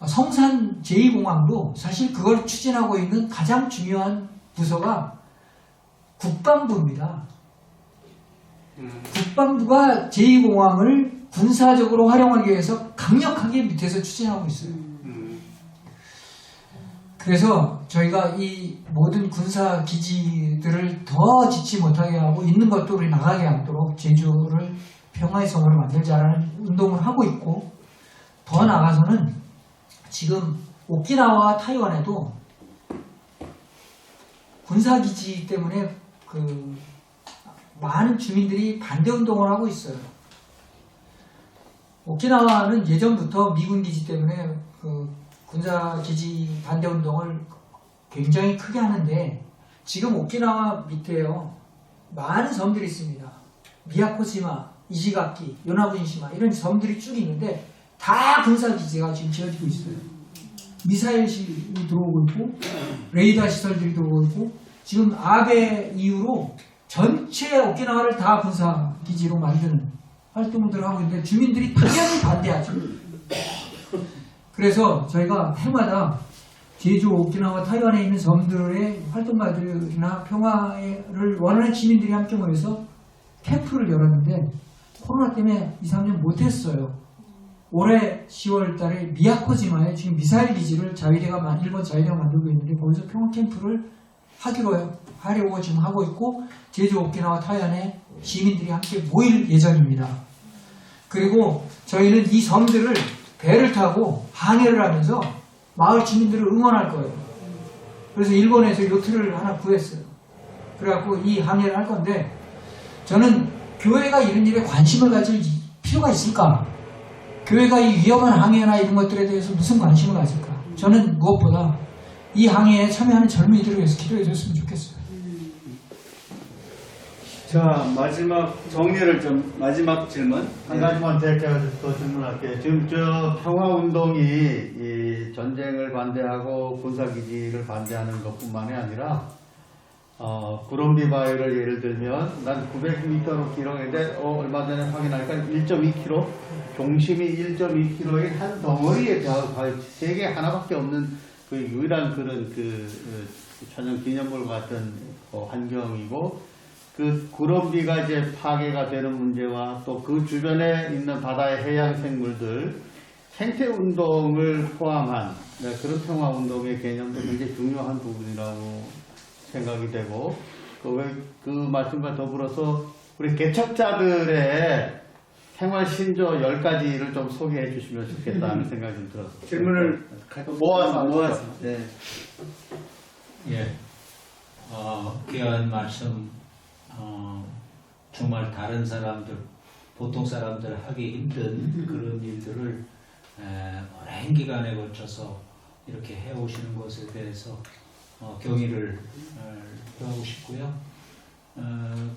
성산 제2공항도 사실 그걸 추진하고 있는 가장 중요한 부서가 국방부입니다. 국방부가 제2공항을 군사적으로 활용하기 위해서 강력하게 밑에서 추진하고 있어요. 그래서 저희가 이 모든 군사 기지들을 더 짓지 못하게 하고 있는 것도 우리 나가게 하도록 제주를 평화의 섬으로 만들자라는 운동을 하고 있고 더 나아가서는 지금 오키나와와 타이완에도 군사기지 때문에 그 많은 주민들이 반대운동을 하고 있어요. 오키나와는 예전부터 미군 기지 때문에 그 군사기지 반대운동을 굉장히 크게 하는데 지금 오키나와 밑에요. 많은 섬들이 있습니다. 미야코시마, 이시가키, 요나부시마 이런 섬들이 쭉 있는데 다 군사기지가 지금 지어지고 있어요. 미사일이 들어오고 있고 레이더 시설들이 들어오고 있고 지금 아베 이후로 전체 오키나와를 다 군사기지로 만드는 활동들을 하고 있는데 주민들이 당연히 반대하죠. 그래서 저희가 해마다 제주, 오키나와, 타이완에 있는 섬들의 활동가들이나 평화를 원하는 시민들이 함께 모여서 캠프를 열었는데 코로나 때문에 2, 3년 못했어요. 올해 10월 달에 미야코지마에 지금 미사일 기지를 일본 자위대가 만들고 있는데 거기서 평화 캠프를 하려고 지금 하고 있고 제주, 오키나와, 타이완에 시민들이 함께 모일 예정입니다. 그리고 저희는 이 섬들을 배를 타고 항해를 하면서 마을 주민들을 응원할 거예요. 그래서 일본에서 요트를 하나 구했어요. 그래갖고 이 항해를 할 건데 저는 교회가 이런 일에 관심을 가질 필요가 있을까? 교회가 이 위험한 항해나 이런 것들에 대해서 무슨 관심을 가질까? 저는 무엇보다 이 항해에 참여하는 젊은이들을 위해서 기도해 줬으면 좋겠어요. 자, 마지막 정리를 좀, 마지막 질문. 한 가지만 제가 더 질문할게요. 지금 저 평화운동이 이 전쟁을 반대하고 군사기지를 반대하는 것뿐만이 아니라, 구름비 바위를 예를 들면, 난 900m로 기록했는데, 얼마 전에 확인하니까 1.2km, 종심이 1.2km의 한 덩어리에 세계 하나밖에 없는 그 유일한 그런 천연 기념물 같은 환경이고, 그 구름비가 이제 파괴가 되는 문제와 또 그 주변에 있는 바다의 해양 생물들 생태 운동을 포함한 그런 평화 운동의 개념도 굉장히 중요한 부분이라고 생각이 되고 그 말씀과 더불어서 우리 개척자들의 생활 신조 10가지를 좀 소개해 주시면 좋겠다는 생각이 좀 들었어요. 질문을 모아서. 네. 예. 귀한 말씀. 정말 다른 사람들, 보통 사람들 하기 힘든 그런 일들을 오랜 기간에 걸쳐서 이렇게 해오시는 것에 대해서 경의를 표하고 싶고요.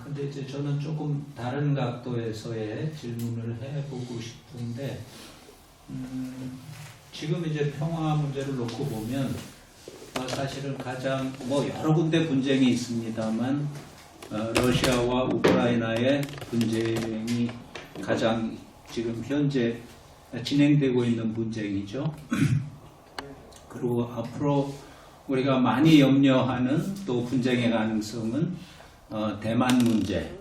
근데 이제 저는 조금 다른 각도에서의 질문을 해보고 싶은데, 지금 이제 평화 문제를 놓고 보면 사실은 가장 여러 군데 분쟁이 있습니다만 러시아와 우크라이나의 분쟁이 가장 지금 현재 진행되고 있는 분쟁이죠. 그리고 앞으로 우리가 많이 염려하는 또 분쟁의 가능성은 대만 문제.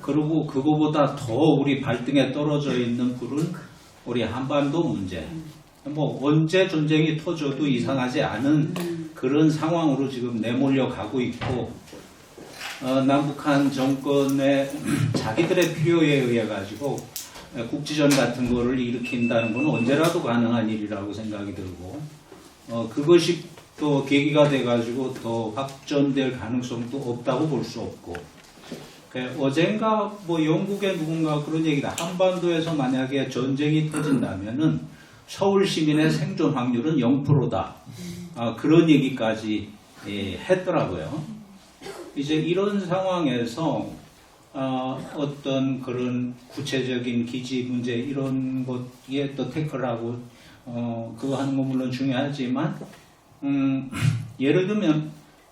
그리고 그거보다 더 우리 발등에 떨어져 있는 불은 우리 한반도 문제. 언제 전쟁이 터져도 이상하지 않은 그런 상황으로 지금 내몰려 가고 있고, 남북한 정권의 자기들의 필요에 의해 가지고 국지전 같은 거를 일으킨다는 건 언제라도 가능한 일이라고 생각이 들고, 그것이 또 계기가 돼 가지고 더 확전될 가능성도 없다고 볼 수 없고, 어젠가 영국의 누군가 그런 얘기다. 한반도에서 만약에 전쟁이 터진다면은 서울 시민의 생존 확률은 0%다. 그런 얘기까지 했더라고요. 이제 이런 상황에서 어떤 그런 구체적인 기지 문제 이런 것에 또 태클하고 그거 하는 건 물론 중요하지만 예를 들면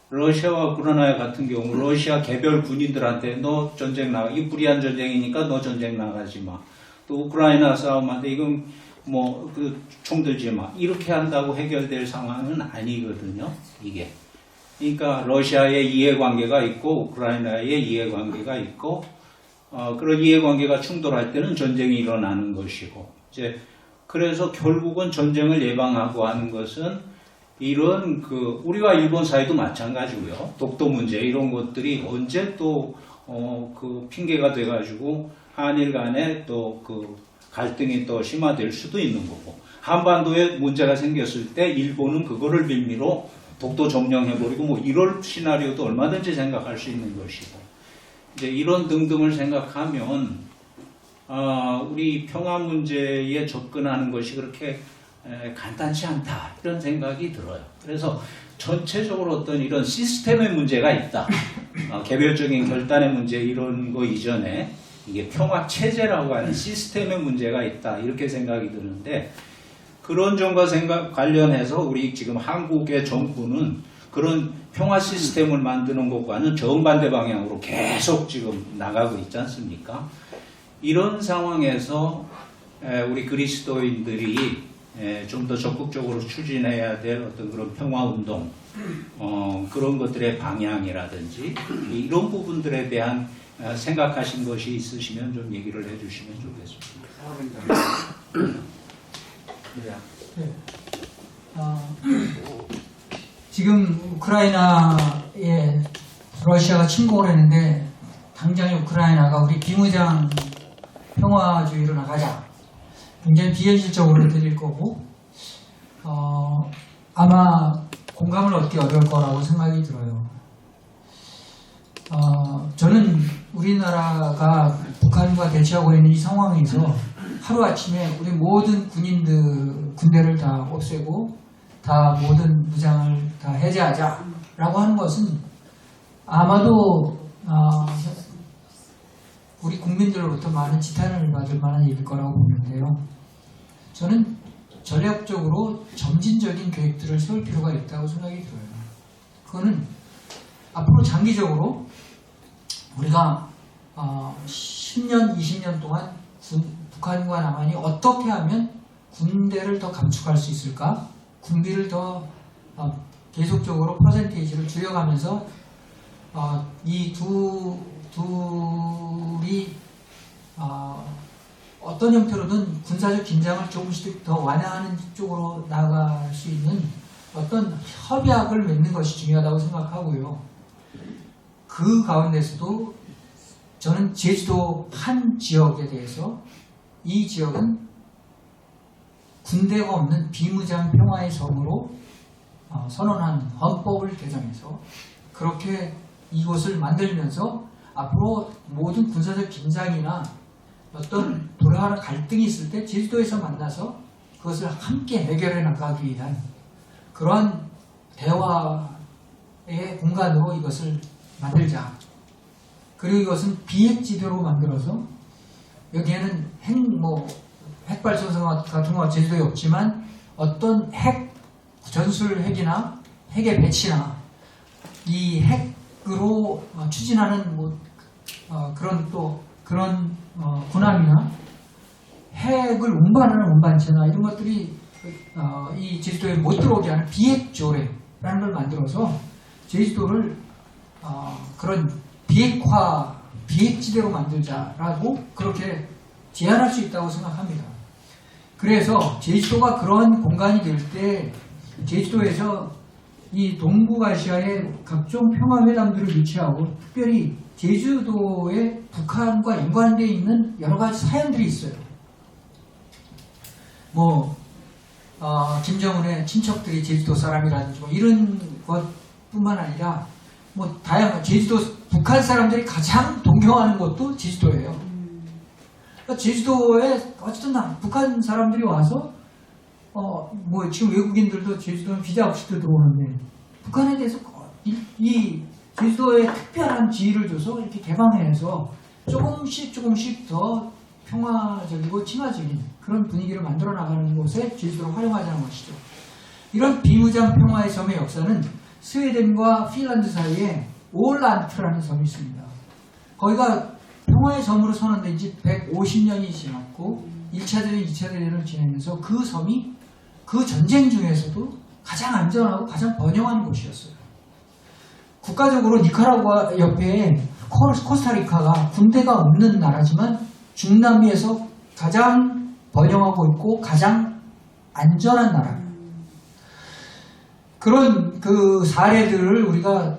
러시아와 우크라이나 같은 경우 러시아 개별 군인들한테 너 전쟁 나가, 이 불의한 전쟁이니까 너 전쟁 나가지 마. 또 우크라이나 싸움한테 이건 그 총 들지 마. 이렇게 한다고 해결될 상황은 아니거든요. 이게. 그러니까 러시아의 이해관계가 있고 우크라이나의 이해관계가 있고 그런 이해관계가 충돌할 때는 전쟁이 일어나는 것이고, 이제 그래서 결국은 전쟁을 예방하고 하는 것은 이런 우리와 일본 사이도 마찬가지고요. 독도 문제 이런 것들이 언제 또 핑계가 돼가지고 한일 간에 또 갈등이 또 심화될 수도 있는 거고, 한반도에 문제가 생겼을 때 일본은 그거를 빌미로 독도 점령해버리고 이럴 시나리오도 얼마든지 생각할 수 있는 것이고, 이제 이런 등등을 생각하면 우리 평화 문제에 접근하는 것이 그렇게 간단치 않다 이런 생각이 들어요. 그래서 전체적으로 어떤 이런 시스템의 문제가 있다. 개별적인 결단의 문제 이런 거 이전에 이게 평화 체제라고 하는 시스템의 문제가 있다 이렇게 생각이 드는데, 그런 점과 관련해서 우리 지금 한국의 정부는 그런 평화 시스템을 만드는 것과는 정반대 방향으로 계속 지금 나가고 있지 않습니까? 이런 상황에서 우리 그리스도인들이 좀 더 적극적으로 추진해야 될 어떤 그런 평화운동, 그런 것들의 방향이라든지 이런 부분들에 대한 생각하신 것이 있으시면 좀 얘기를 해주시면 좋겠습니다. 네. 지금 우크라이나에 러시아가 침공을 했는데 당장 우크라이나가 우리 비무장 평화주의로 나가자. 굉장히 비현실적으로 들릴 거고 아마 공감을 얻기 어려울 거라고 생각이 들어요. 저는 우리나라가 북한과 대치하고 있는 이 상황에서 하루아침에 우리 모든 군대를 다 없애고 다 모든 무장을 다 해제하자라고 하는 것은 아마도 우리 국민들로부터 많은 지탄을 받을 만한 일일 거라고 보는데요. 저는 전략적으로 점진적인 계획들을 세울 필요가 있다고 생각이 들어요. 그거는 앞으로 장기적으로 우리가 10년, 20년 동안 북한과 남한이 어떻게 하면 군대를 더 감축할 수 있을까? 군비를 더 계속적으로 퍼센테이지를 줄여가면서 이 둘이 어떤 형태로든 군사적 긴장을 조금씩 더 완화하는 쪽으로 나아갈 수 있는 어떤 협약을 맺는 것이 중요하다고 생각하고요. 그 가운데서도 저는 제주도 한 지역에 대해서 이 지역은 군대가 없는 비무장 평화의 섬으로 선언한 헌법을 개정해서 그렇게 이곳을 만들면서 앞으로 모든 군사적 긴장이나 어떤 돌아가는 갈등이 있을 때 제주도에서 만나서 그것을 함께 해결해 나가기 위한 그러한 대화의 공간으로 이것을 만들자. 그리고 이것은 비핵지대로 만들어서 여기에는 핵발전소 같은 건 제주도에 없지만 어떤 전술 핵이나 핵의 배치나 이 핵으로 추진하는 그런 군함이나 핵을 운반하는 운반체나 이런 것들이 이 제주도에 못 들어오게 하는 비핵 조례라는 걸 만들어서 제주도를 그런 비핵지대로 만들자라고 그렇게 제안할 수 있다고 생각합니다. 그래서 제주도가 그런 공간이 될 때 제주도에서 이 동북아시아의 각종 평화회담들을 유치하고 특별히 제주도에 북한과 연관되어 있는 여러 가지 사연들이 있어요. 김정은의 친척들이 제주도 사람이라든지 이런 것뿐만 아니라 다양한 제주도 북한 사람들이 가장 동경하는 곳도 제주도예요. 그러니까 제주도에 어쨌든 북한 사람들이 와서 지금 외국인들도 제주도는 비자 없이도 들어오는데 북한에 대해서 이 제주도에 특별한 지위를 줘서 이렇게 개방해서 조금씩 더 평화적이고 친화적인 그런 분위기를 만들어 나가는 곳에 제주도를 활용하자는 것이죠. 이런 비무장 평화의 섬의 역사는 스웨덴과 핀란드 사이에 올란트라는 섬이 있습니다. 거기가 평화의 섬으로 선언된 지 150년이 지났고 1차 대전, 2차 대전을 지내면서 그 섬이 그 전쟁 중에서도 가장 안전하고 가장 번영한 곳이었어요. 국가적으로 니카라구아 옆에 코스타리카가 군대가 없는 나라지만 중남미에서 가장 번영하고 있고 가장 안전한 나라예요. 그런 그 사례들을 우리가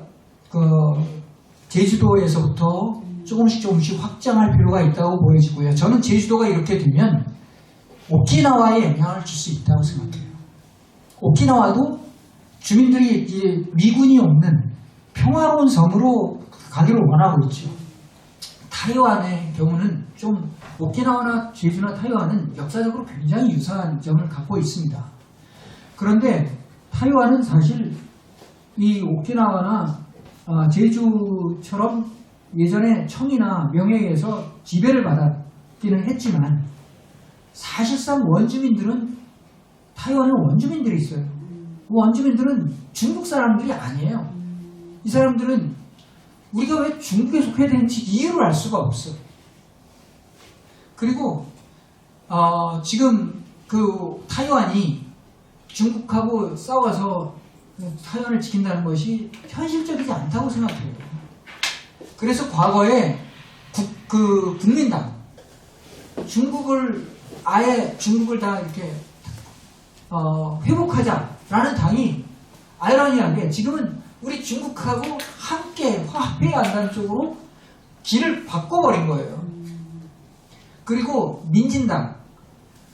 제주도에서부터 조금씩 확장할 필요가 있다고 보여지고요. 저는 제주도가 이렇게 되면 오키나와에 영향을 줄 수 있다고 생각해요. 오키나와도 주민들이 이제 미군이 없는 평화로운 섬으로 가기를 원하고 있죠. 타이완의 경우는 좀 오키나와나 제주나 타이완은 역사적으로 굉장히 유사한 점을 갖고 있습니다. 그런데 타이완은 사실 이 오키나와나 제주처럼 예전에 청이나 명예에서 지배를 받았기는 했지만 사실상 원주민들은 타이완에 원주민들이 있어요. 그 원주민들은 중국 사람들이 아니에요. 이 사람들은 우리가 왜 중국에 속해야 되는지 이유를 알 수가 없어요. 그리고 지금 그 타이완이 중국하고 싸워서 타이완을 지킨다는 것이 현실적이지 않다고 생각해요. 그래서 과거에 국민당 중국을 다 이렇게 회복하자라는 당이 아이러니하게 지금은 우리 중국하고 함께 화해한다는 쪽으로 길을 바꿔버린 거예요. 그리고 민진당,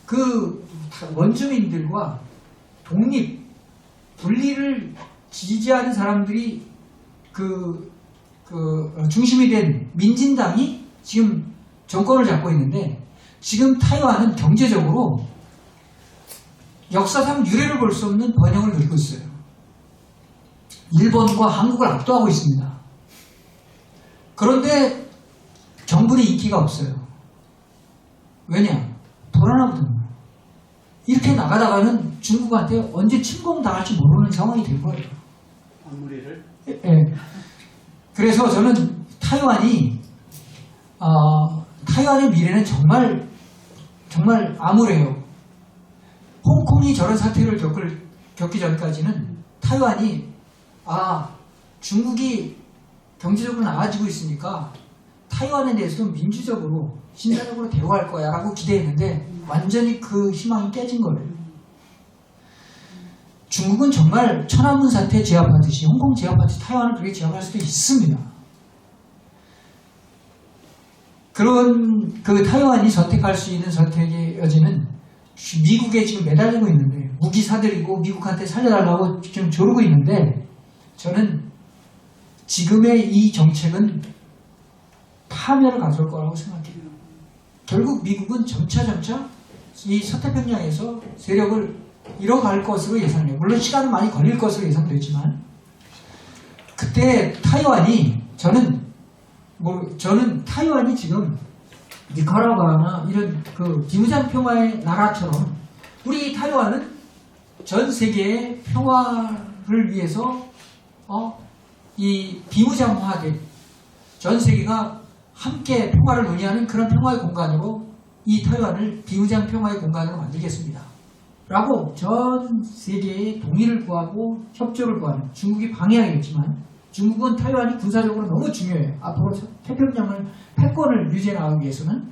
그 원주민들과 독립, 분리를 지지하는 사람들이 중심이 된 민진당이 지금 정권을 잡고 있는데, 지금 타이완은 경제적으로 역사상 유례를 볼 수 없는 번영을 누리고 있어요. 일본과 한국을 압도하고 있습니다. 그런데 정부는 인기가 없어요. 왜냐? 불안하거든요. 이렇게 나가다가는 중국한테 언제 침공당할지 모르는 상황이 될 거예요. 마무리를. 예. 그래서 저는 타이완의 미래는 정말 암울해요. 홍콩이 저런 사태를 겪기 전까지는 타이완이 중국이 경제적으로 나아지고 있으니까 타이완에 대해서도 민주적으로 신사적으로 대우할 거야 라고 기대했는데 완전히 그 희망이 깨진 거예요. 중국은 정말 천안문 사태 제압하듯이 홍콩 제압하듯이 타이완을 그렇게 제압할 수도 있습니다. 그런 그 타이완이 선택할 수 있는 선택의 여지는 미국에 지금 매달리고 있는데, 무기 사들이고 미국한테 살려달라고 지금 조르고 있는데, 저는 지금의 이 정책은 파멸을 가져올 거라고 생각해요. 결국 미국은 점차 이 서태평양에서 세력을 잃어갈 것으로 예상해요. 물론 시간은 많이 걸릴 것으로 예상되지만, 그때 타이완이 저는 타이완이 지금 니카라과나 이런 그 비무장평화의 나라처럼, 우리 타이완은 전 세계의 평화를 위해서 이 비무장화된 전 세계가 함께 평화를 논의하는 그런 평화의 공간으로 이 타이완을 비무장 평화의 공간으로 만들겠습니다. 라고 전 세계의 동의를 구하고 협조를 구하는, 중국이 방해하겠지만 중국은 타이완이 군사적으로 너무 중요해요. 앞으로 태평양을 패권을 유지해 나가기 위해서는.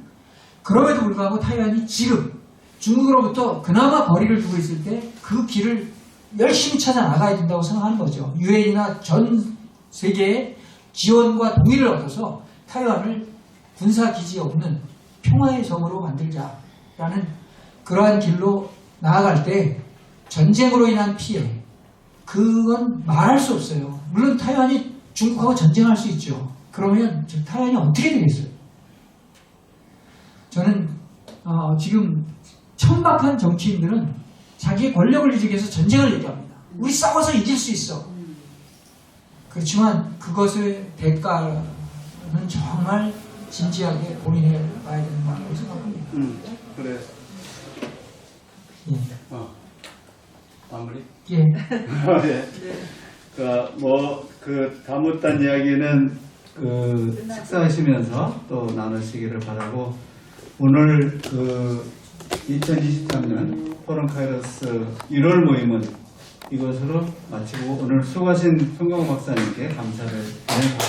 그럼에도 불구하고 타이완이 지금 중국으로부터 그나마 거리를 두고 있을 때 그 길을 열심히 찾아 나가야 된다고 생각하는 거죠. 유엔이나 전 세계의 지원과 동의를 얻어서 타이완을 군사기지 없는 평화의 섬으로 만들자라는 그러한 길로 나아갈 때 전쟁으로 인한 피해, 그건 말할 수 없어요. 물론 타이완이 중국하고 전쟁할 수 있죠. 그러면 타이완이 어떻게 되겠어요? 저는 지금 천박한 정치인들은 자기의 권력을 유지하기 위해서 전쟁을 얘기합니다. 우리 싸워서 이길 수 있어. 그렇지만 그것의 대가는 정말 진지하게 고민해 봐야 되는 거라고 생각합니다. 그래. 예. 마무리. 예. 네. 다못한 이야기는 식사하시면서 또 나누시기를 바라고, 오늘 2023년 포럼 카이로스 1월 모임은 이것으로 마치고, 오늘 수고하신 송경호 박사님께 감사를 하겠습니다.